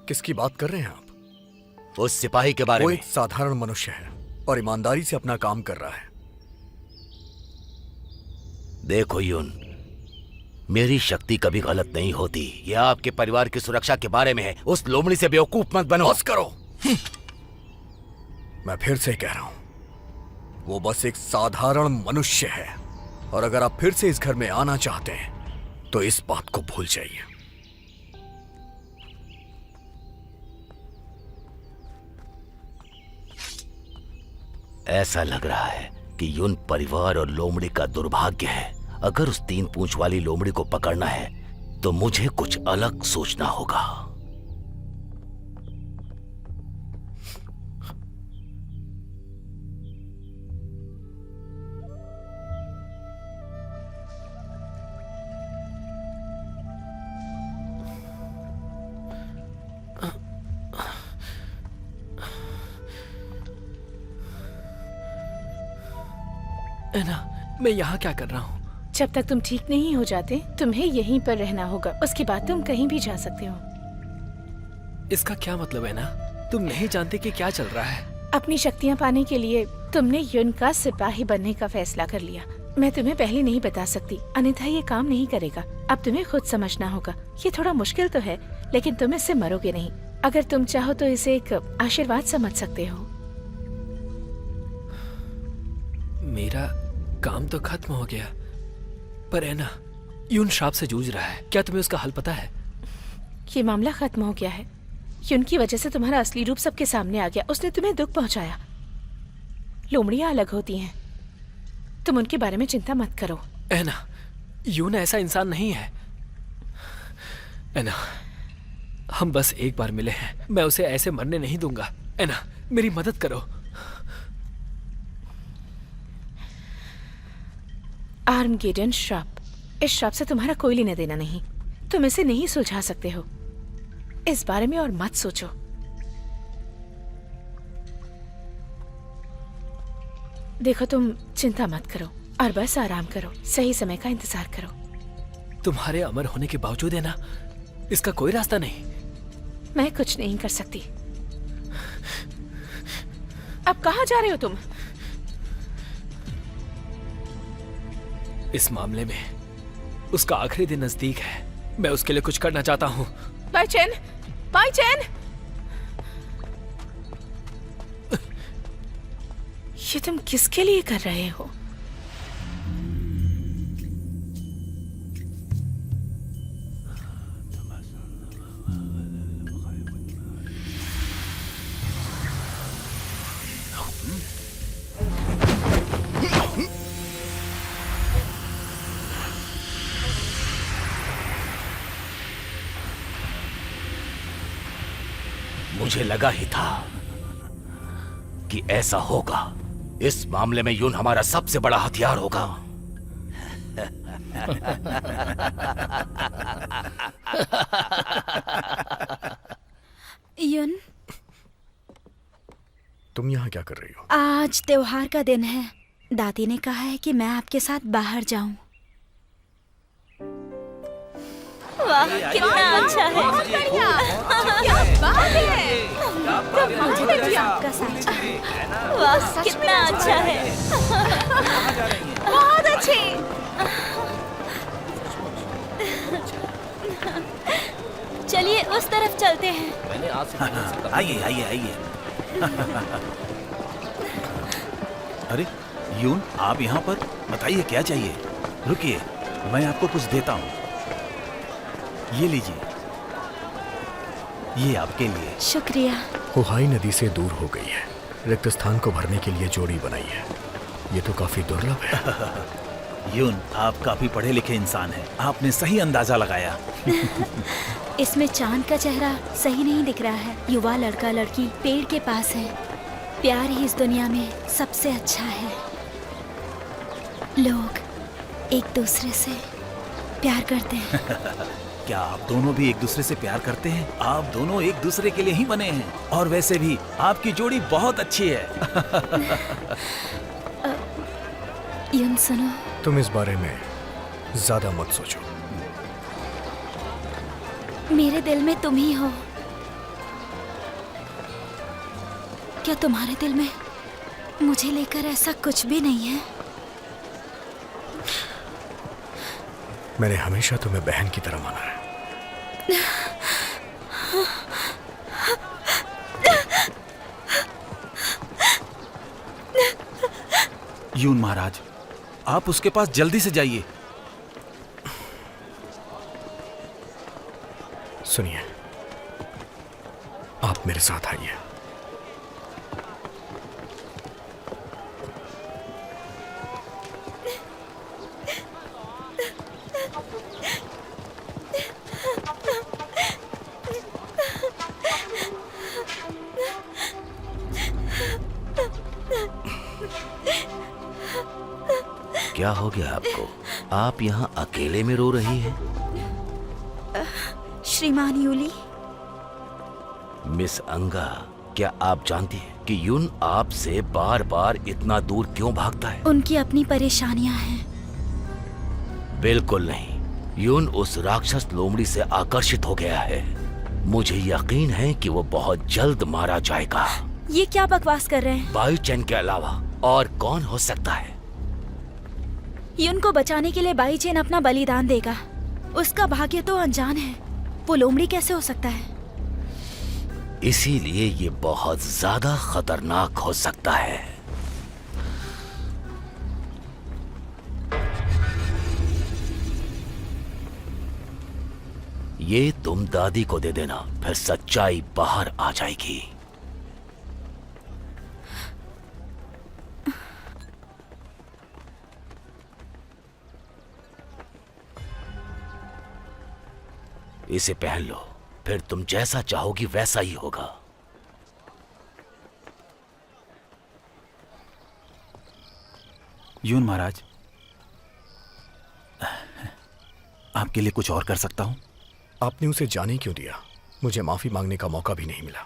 किसकी बात कर रहे हैं आप? उस सिपाही के बारे वो में। एक साधारण मनुष्य है और ईमानदारी से अपना काम कर रहा है। देखो यून, मेरी शक्ति कभी गलत नहीं होती। यह आपके परिवार की सुरक्षा के बारे में है। उस लोमड़ी से बेवकूफ मत बनो। बस करो। मैं फिर से कह रहा हूं, वो बस एक साधारण मनुष्य है, और अगर आप फिर से इस घर में आना चाहते हैं तो इस बात को भूल जाइए। ऐसा लग रहा है कि यून परिवार और लोमड़ी का दुर्भाग्य है। अगर उस 3 पूंछ वाली लोमड़ी को पकड़ना है तो मुझे कुछ अलग सोचना होगा। एना, मैं यहाँ क्या कर रहा हूँ? जब तक तुम ठीक नहीं हो जाते तुम्हें यहीं पर रहना होगा। उसके बाद तुम कहीं भी जा सकते हो। इसका क्या मतलब है ना? तुम नहीं जानते कि क्या चल रहा है। अपनी शक्तियाँ पाने के लिए तुमने युन का सिपाही बनने का फैसला कर लिया। मैं तुम्हें पहले नहीं बता सकती, अन्यथा ये काम नहीं करेगा। अब तुम्हें खुद समझना होगा। ये थोड़ा मुश्किल तो है, लेकिन तुम इससे मरोगे नहीं। अगर तुम चाहो तो इसे एक आशीर्वाद समझ सकते हो। मेरा काम तो खत्म हो गया, पर एना यून श्राप से जूझ रहा है। क्या तुम्हें उसका हल पता है? ये मामला खत्म हो गया है। युन की वजह से तुम्हारा असली रूप सबके सामने आ गया। उसने तुम्हें दुख पहुंचाया। लोमड़ियां अलग होती हैं, तुम उनके बारे में चिंता मत करो। एना, यून ऐसा इंसान नहीं है। एना, हम बस एक बार मिले हैं, मैं उसे ऐसे मरने नहीं दूंगा। एना, मेरी मदद करो। आर्मगेडन श्राप, इस श्राप से तुम्हारा कोई लेना देना नहीं। तुम इसे नहीं सुलझा सकते हो। इस बारे में और मत सोचो। देखो, तुम चिंता मत करो और बस आराम करो। सही समय का इंतजार करो। तुम्हारे अमर होने के बावजूद है ना, इसका कोई रास्ता नहीं। मैं कुछ नहीं कर सकती। अब कहाँ जा रहे हो तुम? इस मामले में उसका आखिरी दिन नजदीक है। मैं उसके लिए कुछ करना चाहता हूँ। बाईचैन, बाईचैन! ये तुम किसके लिए कर रहे हो? मुझे लगा ही था कि ऐसा होगा। इस मामले में यून हमारा सबसे बड़ा हथियार होगा। युन, तुम यहाँ क्या कर रही हो? आज त्योहार का दिन है। दादी ने कहा है कि मैं आपके साथ बाहर जाऊं। वाह, कितना अच्छा है। क्या बात है! मुझे भी आपका साथ। वाह, कितना अच्छा है। बहुत अच्छे। चलिए उस तरफ चलते हैं। आइए आइए आइए। अरे यून, आप यहाँ पर? बताइए क्या चाहिए। रुकिए, मैं आपको कुछ देता हूँ। ये लीजिए, ये आपके लिए। शुक्रिया। हुहाई नदी से दूर हो गई है। रिक्त स्थान को भरने के लिए जोड़ी बनाई है। ये तो काफी दुर्लभ है। यून, आप काफी पढ़े लिखे इंसान हैं। आपने सही अंदाजा लगाया। इसमें चांद का चेहरा सही नहीं दिख रहा है। युवा लड़का लड़की पेड़ के पास है। प्यार ही इस दुनिया में सबसे अच्छा है। लोग एक दूसरे से प्यार करते हैं। क्या आप दोनों भी एक दूसरे से प्यार करते हैं? आप दोनों एक दूसरे के लिए ही बने हैं। और वैसे भी आपकी जोड़ी बहुत अच्छी है। युन, सुनो। तुम इस बारे में ज्यादा मत सोचो। मेरे दिल में तुम ही हो। क्या तुम्हारे दिल में मुझे लेकर ऐसा कुछ भी नहीं है? मैंने हमेशा तुम्हें बहन की तरह माना है। यून महाराज, आप उसके पास जल्दी से जाइए। सुनिए, आप मेरे साथ आइए। क्या हो गया आपको? आप यहाँ अकेले में रो रही हैं? श्रीमान यूली, मिस अंगा, क्या आप जानती हैं कि यून आपसे बार बार इतना दूर क्यों भागता है? उनकी अपनी परेशानियां हैं। बिल्कुल नहीं। यून उस राक्षस लोमड़ी से आकर्षित हो गया है। मुझे यकीन है कि वो बहुत जल्द मारा जाएगा। ये क्या बकवास कर रहे हैं? बाई चैन के अलावा और कौन हो सकता है? युन को बचाने के लिए बाई चेन अपना बलिदान देगा। उसका भाग्य तो अनजान है। वो लोमड़ी कैसे हो सकता है? इसीलिए ये बहुत ज्यादा खतरनाक हो सकता है। ये तुम दादी को दे देना, फिर सच्चाई बाहर आ जाएगी। इसे पहन लो, फिर तुम जैसा चाहोगी वैसा ही होगा। यून महाराज, आपके लिए कुछ और कर सकता हूं? आपने उसे जाने क्यों दिया? मुझे माफी मांगने का मौका भी नहीं मिला।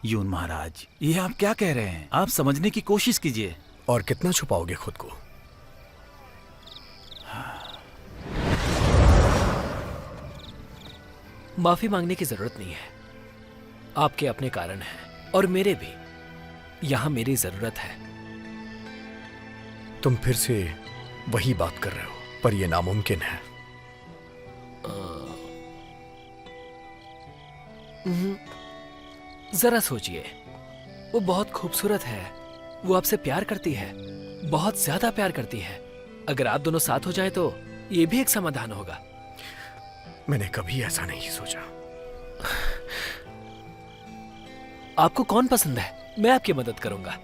यून महाराज, ये आप क्या कह रहे हैं? आप समझने की कोशिश कीजिए। और कितना छुपाओगे खुद को? माफी मांगने की जरूरत नहीं है। आपके अपने कारण हैं और मेरे भी। यहां मेरी जरूरत है। तुम फिर से वही बात कर रहे हो, पर यह नामुमकिन है। जरा सोचिए, वो बहुत खूबसूरत है। वो आपसे प्यार करती है, बहुत ज्यादा प्यार करती है। अगर आप दोनों साथ हो जाए तो ये भी एक समाधान होगा। मैंने कभी ऐसा नहीं सोचा। आपको कौन पसंद है? मैं आपकी मदद करूंगा।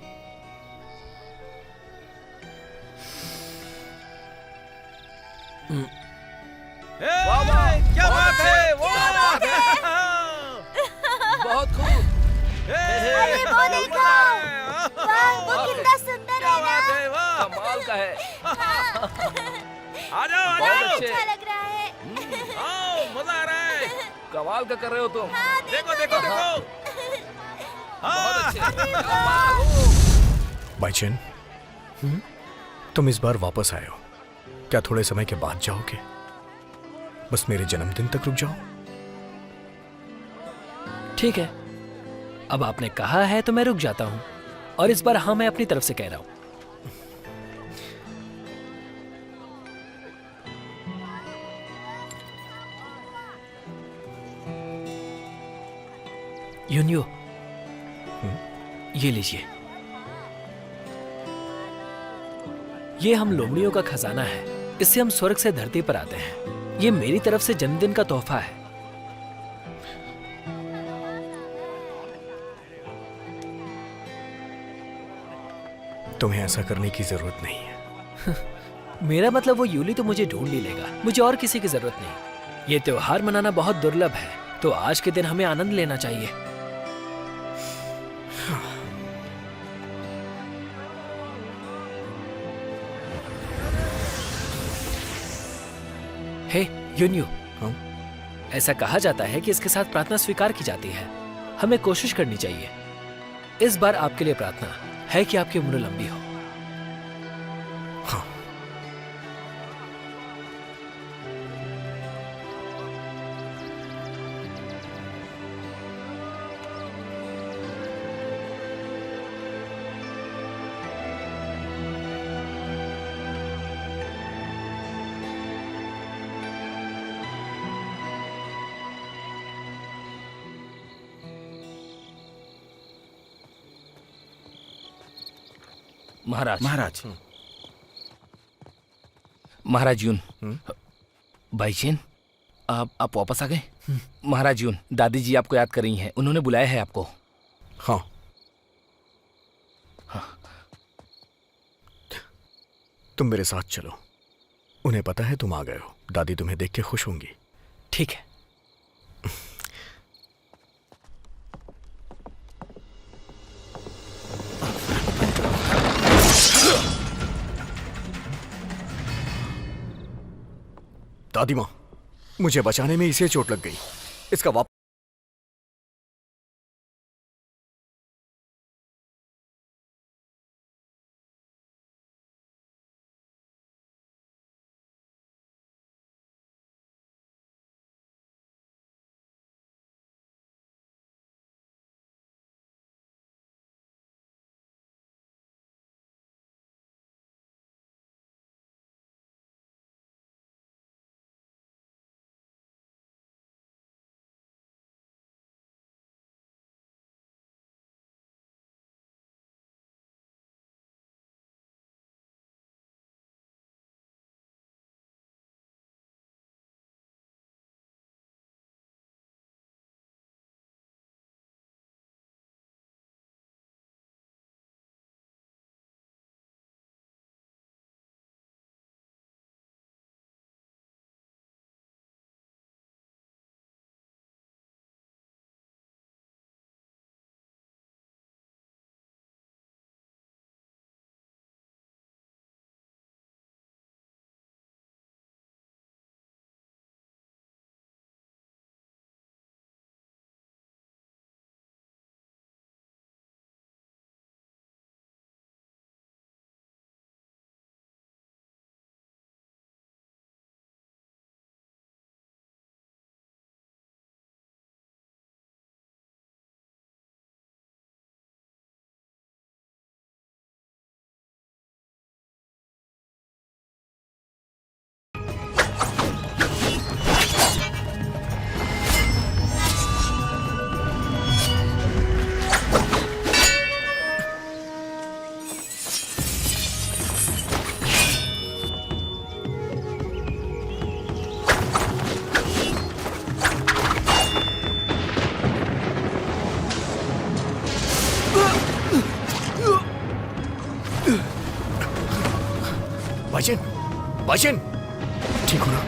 क्या बात है? बहुत खूब। अरे वो देखो, वाह, वो कितना सुंदर है ना। कमाल का है। आ जाओ, बहुत अच्छे। अच्छा लग रहा है। आओ, मजा आ रहा है। कमाल का कर रहे हो तुम। देखो देखो देखो। बहुत अच्छे। बाईचेन, तुम इस बार वापस आए हो। क्या थोड़े समय के बाद जाओगे? बस मेरे जन्मदिन तक रुक जाओ। ठीक है, अब आपने कहा है तो मैं रुक जाता हूं। और इस बार हाँ, मैं अपनी तरफ से कह रहा हूं। यूनियो, ये लीजिए। ये हम लोमड़ियों का खजाना है। इससे हम स्वर्ग से धरती पर आते हैं। ये मेरी तरफ से जन्मदिन का तोहफा है। तुम्हें ऐसा करने की जरूरत नहीं है। मेरा मतलब वो यूली तो मुझे ढूंढ ही लेगा। मुझे और किसी की जरूरत नहीं। ये त्योहार मनाना बहुत दुर्लभ है, तो आज के दिन हमें आनंद लेना चाहिए। हे यूनियो, ऐसा कहा जाता है कि इसके साथ प्रार्थना स्वीकार की जाती है। हमें कोशिश करनी चाहिए। इस बार आपके लिए प्रार्थना है कि आपकी उम्र लंबी हो। हाँ। महाराज। महाराज, महाराज यून। भाईचेन, आप वापस आ गए? महाराज यून, दादी जी आपको याद कर रही हैं। उन्होंने बुलाया है आपको। हाँ। तुम मेरे साथ चलो। उन्हें पता है तुम आ गए हो। दादी तुम्हें देख के खुश होंगी। ठीक है। दादी माँ, मुझे बचाने में इसे चोट लग गई। इसका वापस बाशिन, ठीक हो ना?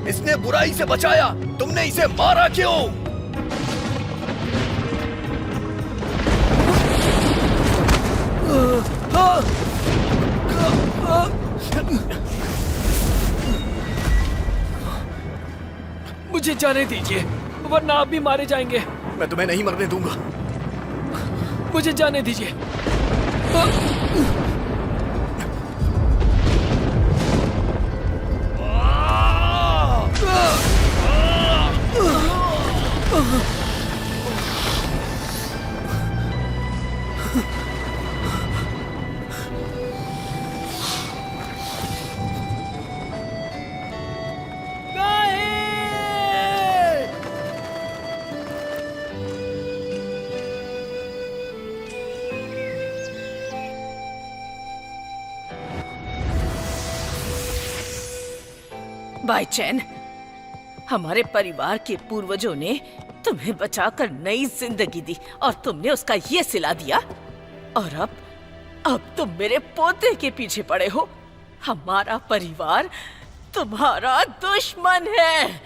इसने बुराई से बचाया, तुमने इसे मारा क्यों? मुझे जाने दीजिए, वरना आप भी मारे जाएंगे। मैं तुम्हें नहीं मरने दूंगा। मुझे जाने दीजिए। बाईचैन, हमारे परिवार के पूर्वजों ने तुम्हें बचाकर नई जिंदगी दी और तुमने उसका ये सिला दिया, और अब तुम मेरे पोते के पीछे पड़े हो। हमारा परिवार तुम्हारा दुश्मन है।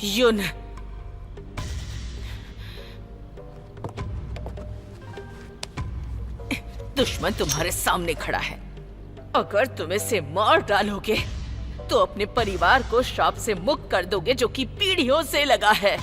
युन, दुश्मन तुम्हारे सामने खड़ा है। अगर तुम इसे मार डालोगे तो अपने परिवार को श्राप से मुक्त कर दोगे जो कि पीढ़ियों से लगा है।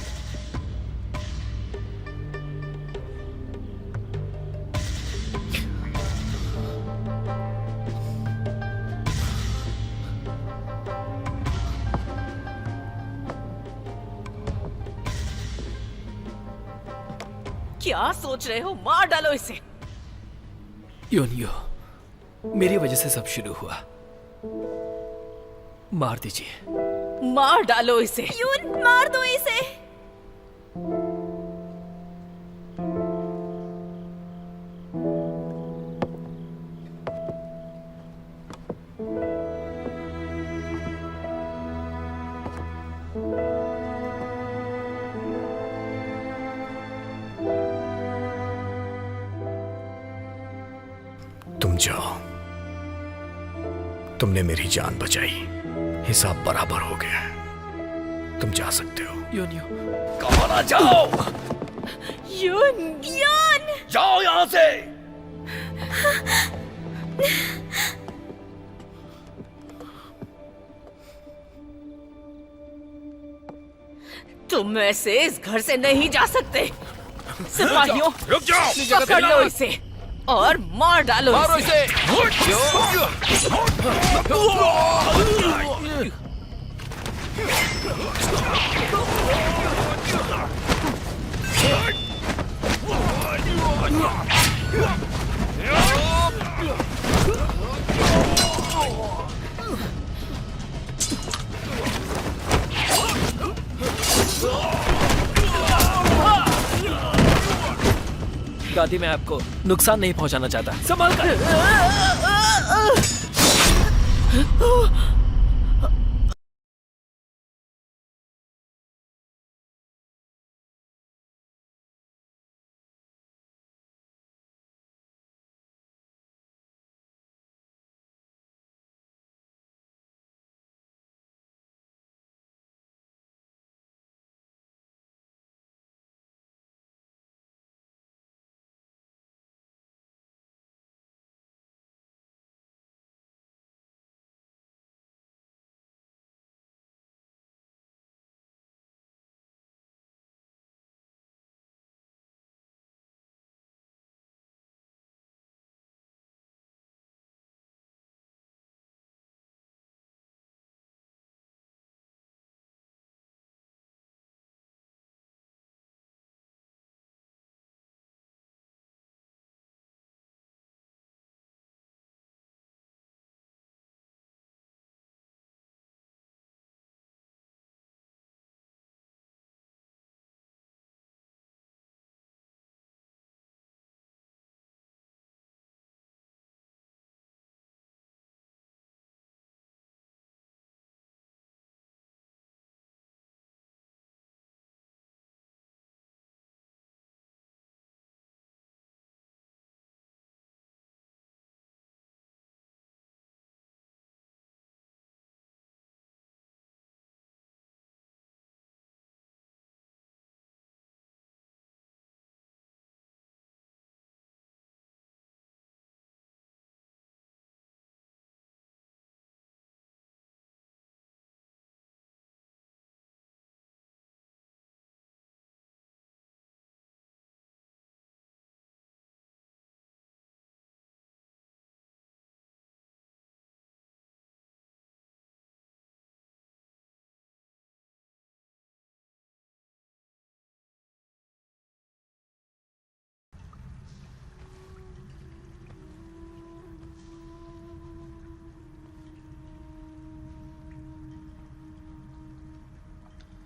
क्या सोच रहे हो? मार डालो इसे। योनियो, मेरी वजह से सब शुरू हुआ। मार दीजिए। मार डालो इसे। यून, मार दो इसे। तुम जाओ, तुमने मेरी जान बचाई, हिसाब बराबर हो गया है। तुम जा सकते हो। योनियो, कहो ना, जाओ। युन, जाओ यहां से। तुम ऐसे इस घर से नहीं जा सकते। सिपाहियों, रुक जाओ। पकड़ लो इसे और मार डालो इसे। दादी, मैं आपको नुकसान नहीं पहुंचाना चाहता। संभाल कर।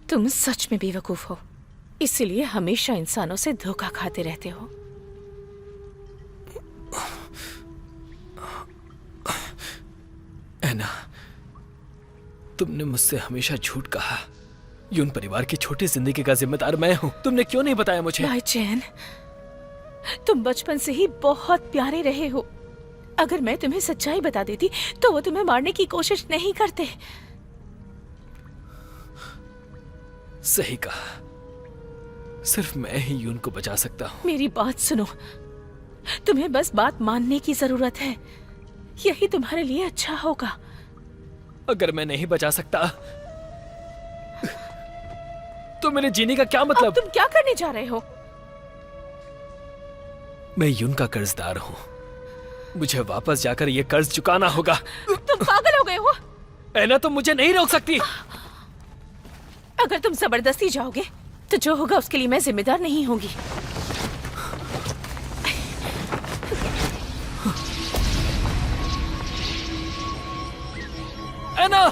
तुम सच में बेवकूफ हो, इसीलिए हमेशा इंसानों से धोखा खाते रहते हो। ऐना, तुमने मुझसे हमेशा झूठ कहा। यून परिवार की छोटी जिंदगी का जिम्मेदार मैं हूँ। तुमने क्यों नहीं बताया मुझे? भाई चैन, तुम बचपन से ही बहुत प्यारे रहे हो। अगर मैं तुम्हें सच्चाई बता देती तो वो तुम्हें मारने की कोशिश नहीं करते। सही कहा, सिर्फ मैं ही यून को बचा सकता हूँ। मेरी बात सुनो, तुम्हें बस बात मानने की जरूरत है, यही तुम्हारे लिए अच्छा होगा। अगर मैं नहीं बचा सकता तो मेरे जीने का क्या मतलब? अब तुम क्या करने जा रहे हो? मैं यून का कर्जदार हूँ, मुझे वापस जाकर ये कर्ज चुकाना होगा। तुम पागल हो गए हो? ऐना, तुम मुझे नहीं रोक सकती। अगर तुम जबरदस्ती जाओगे तो जो होगा उसके लिए मैं जिम्मेदार नहीं होंगी। ऐना!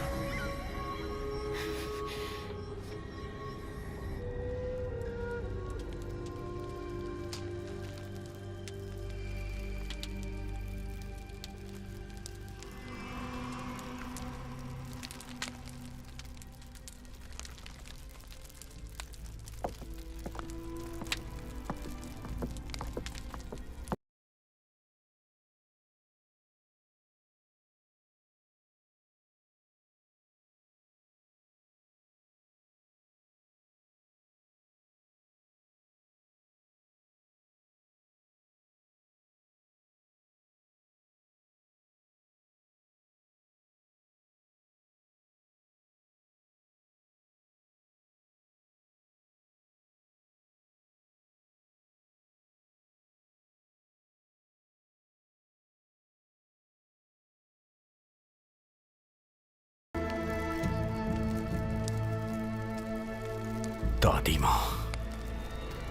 दादी माँ,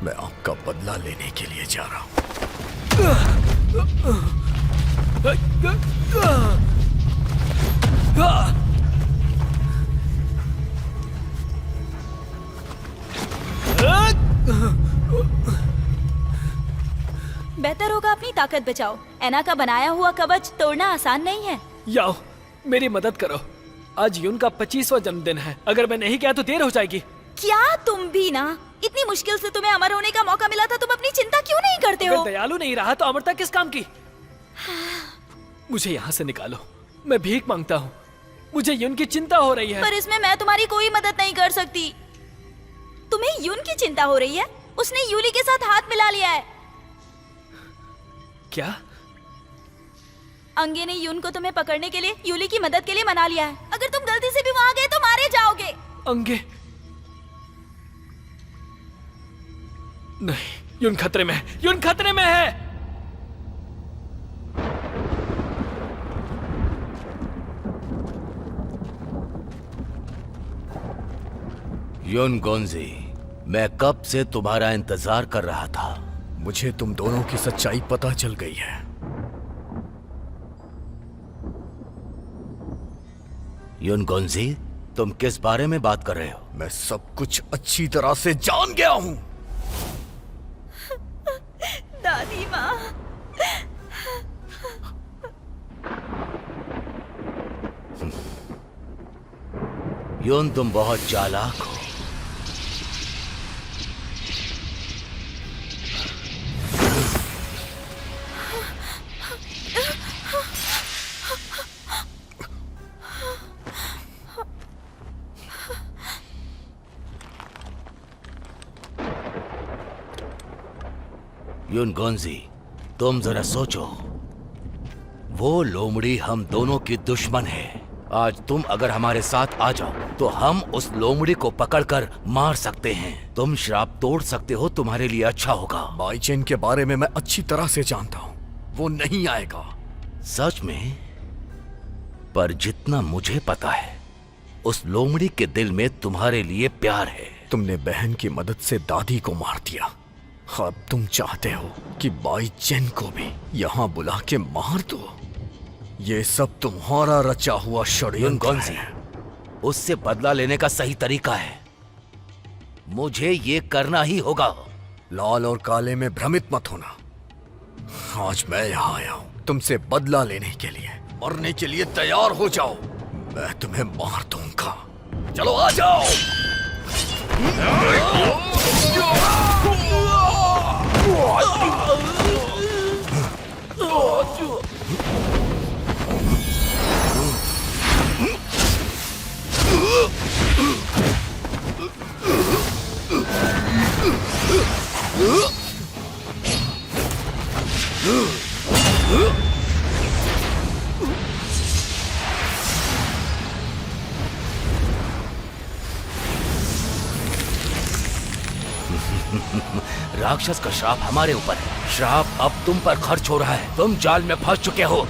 मैं आपका बदला लेने के लिए जा रहा हूँ। बेहतर होगा अपनी ताकत बचाओ। ऐना का बनाया हुआ कवच तोड़ना आसान नहीं है। याओ, मेरी मदद करो। आज यून का 25वां जन्मदिन है। अगर मैं नहीं गया तो देर हो जाएगी। क्या तुम भी ना? इतनी मुश्किल से तुम्हें अमर होने का मौका मिला था, तुम अपनी चिंता क्यों नहीं करते हो? अगर दयालु नहीं रहा तो अमरता किस काम की? मुझे यहाँ से निकालो, मैं भीख मांगता हूँ। मुझे यून की चिंता हो रही है। पर इसमें मैं तुम्हारी कोई मदद नहीं कर सकती। तुम्हें यून की चिंता हो रही है? उसने यूली के साथ हाथ मिला लिया है। क्या? अंगे ने यून को तुम्हें पकड़ने के लिए, यूली की मदद के लिए मना लिया है। अगर तुम गलती से भी वहां गए तो मारे जाओगे। अंगे? नहीं, यून खतरे में है। यून खतरे में है। युन गोंजी, मैं कब से तुम्हारा इंतजार कर रहा था। मुझे तुम दोनों की सच्चाई पता चल गई है। युन गोंजी, तुम किस बारे में बात कर रहे हो? मैं सब कुछ अच्छी तरह से जान गया हूं। दादी माँ, युन, तुम बहुत चालाक हो। युन गोंजी, तुम जरा सोचो, वो लोमड़ी हम दोनों की दुश्मन है। आज तुम अगर हमारे साथ आ जाओ तो हम उस लोमड़ी को पकड़कर मार सकते हैं। तुम श्राप तोड़ सकते हो, तुम्हारे लिए अच्छा होगा। बाईचेन के बारे में मैं अच्छी तरह से जानता हूं, वो नहीं आएगा। सच में? पर जितना मुझे पता है, उस लोमड़ी के दिल में तुम्हारे लिए प्यार है। तुमने बहन की मदद से दादी को मार दिया। अब तुम चाहते हो कि बाईचेन को भी यहाँ बुला के मार दो। ये सब तुम्हारा रचा हुआ युन षड्यंत्र गोंजी, है। उससे बदला लेने का सही तरीका है मुझे ये करना ही होगा। लाल और काले में भ्रमित मत होना। आज मैं यहाँ आया हूँ तुमसे बदला लेने के लिए। मरने के लिए तैयार हो जाओ, मैं तुम्हें मार दूंगा। चलो आ जाओ। राक्षस का श्राप हमारे ऊपर है। श्राप अब तुम पर खर्च हो रहा है। तुम जाल में फंस चुके हो।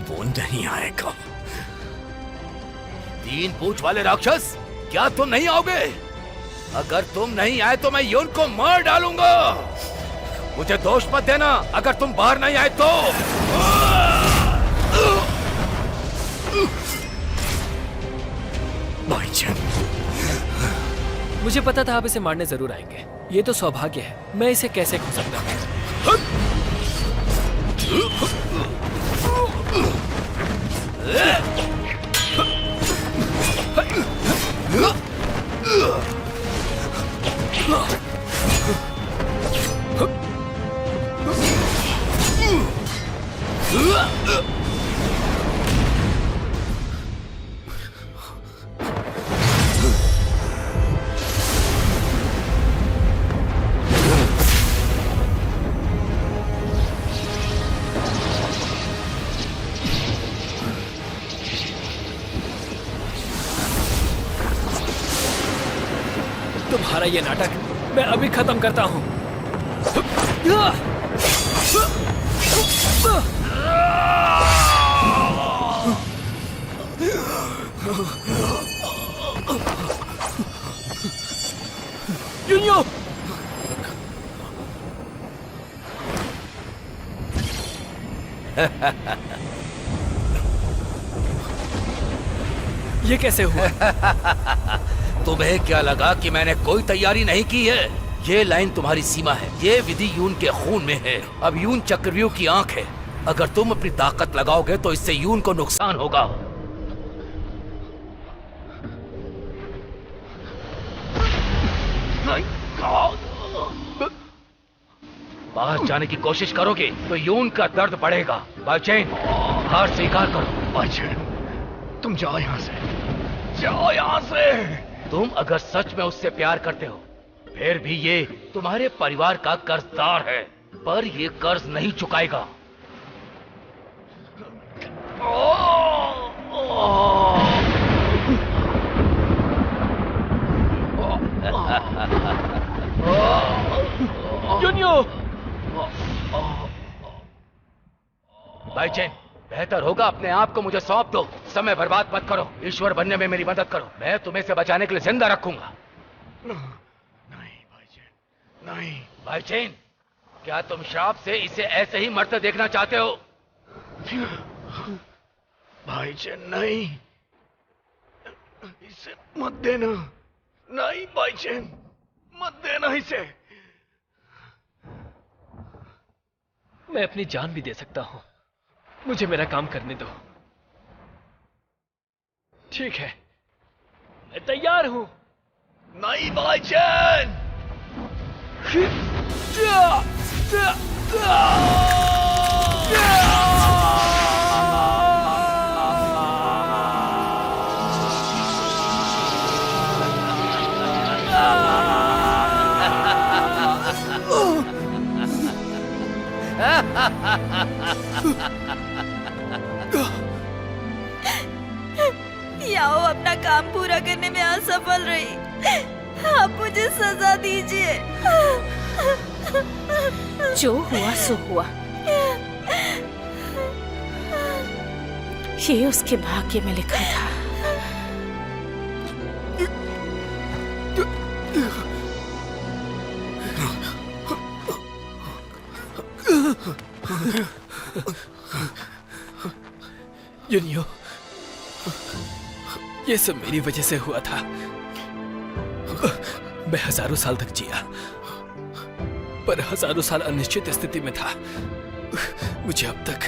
वो नहीं आएगा। तीन पूंछ वाले राक्षस, क्या तुम नहीं आओगे? अगर तुम नहीं आए तो मैं यून को मार डालूंगा। मुझे दोष मत देना अगर तुम बाहर नहीं आए तो। भाईजान, मुझे पता था आप इसे मारने जरूर आएंगे। ये तो सौभाग्य है, मैं इसे कैसे खो सकता हूँ। तुम्हारा ये नाटक मैं अभी खत्म करता हूं। यूनियो! ये कैसे हुआ? तुम्हें क्या लगा कि मैंने कोई तैयारी नहीं की है? ये लाइन तुम्हारी सीमा है। ये विधि यून के खून में है। अब यून चक्रव्यूह की आंख है। अगर तुम अपनी ताकत लगाओगे तो इससे यून को नुकसान होगा। बाहर जाने की कोशिश करोगे तो यून का दर्द बढ़ेगा। बाइचेन, हार स्वीकार करो। भाईजान, तुम जाओ यहाँ से, जाओ यहाँ से। तुम अगर सच में उससे प्यार करते हो, फिर भी ये तुम्हारे परिवार का कर्जदार है, पर ये कर्ज नहीं चुकाएगा। यूनियो! भाईचेन, बेहतर होगा अपने आप को मुझे सौंप दो। समय बर्बाद मत करो। ईश्वर बनने में मेरी मदद करो। मैं तुम्हें से बचाने के लिए जिंदा रखूंगा। नहीं भाईजान, नहीं। भाईचेन, क्या तुम श्राप से इसे ऐसे ही मरते देखना चाहते हो? भाईजान नहीं, इसे मत देना। नहीं भाईजान, मत देना इसे। मैं अपनी जान भी दे सकता हूं। मुझे मेरा काम करने दो। ठीक है, मैं तैयार हूं। नहीं भाईजान, याओ अपना काम पूरा करने में असफल रही। आप मुझे सजा दीजिए। जो हुआ सो हुआ। ये उसके भाग्य में लिखा था। यूनियो, ये सब मेरी वजह से हुआ था। मैं हजारों साल तक जिया, पर हजारों साल अनिश्चित स्थिति में था। मुझे अब तक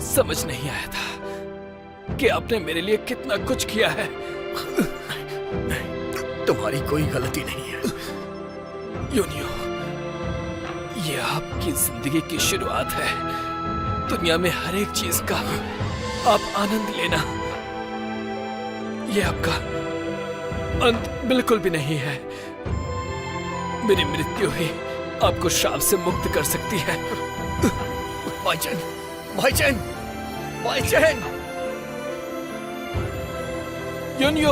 समझ नहीं आया था कि आपने मेरे लिए कितना कुछ किया है। तुम्हारी कोई गलती नहीं है। यूनियो, ये आपकी जिंदगी की शुरुआत है। दुनिया में हर एक चीज का आप आनंद लेना। ये आपका अंत बिल्कुल भी नहीं है। मेरी मृत्यु ही आपको श्राप से मुक्त कर सकती है। भाईचैन, भाईचैन, भाईचैन। यूनियो,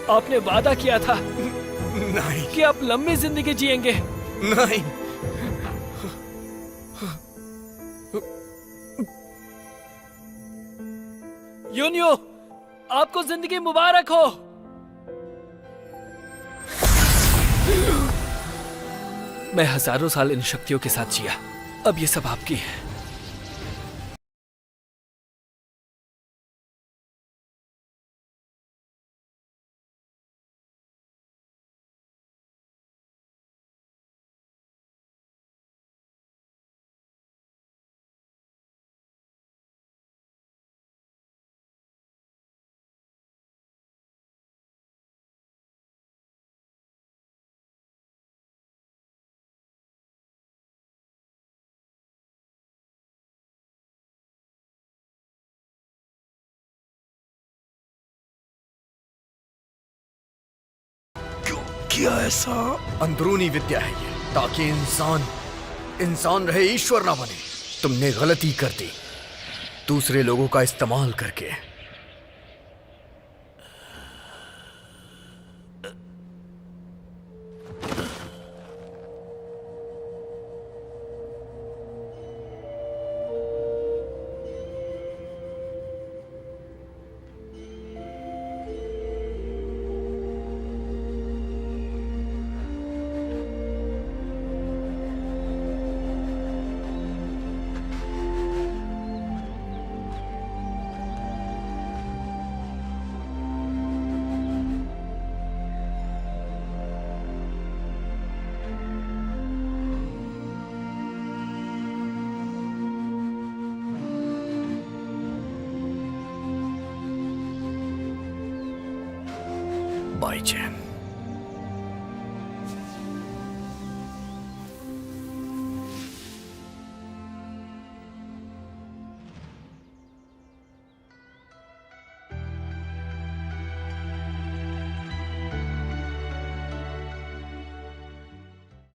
आपने वादा किया था नहीं, कि आप लंबी जिंदगी जिएंगे। नहीं। यूनियो, आपको जिंदगी मुबारक हो। मैं हजारों साल इन शक्तियों के साथ जिया, अब ये सब आपकी है। किया ऐसा? अंदरूनी विद्या है ये, ताकि इंसान इंसान रहे, ईश्वर ना बने। तुमने गलती कर दी दूसरे लोगों का इस्तेमाल करके। भाईचैन,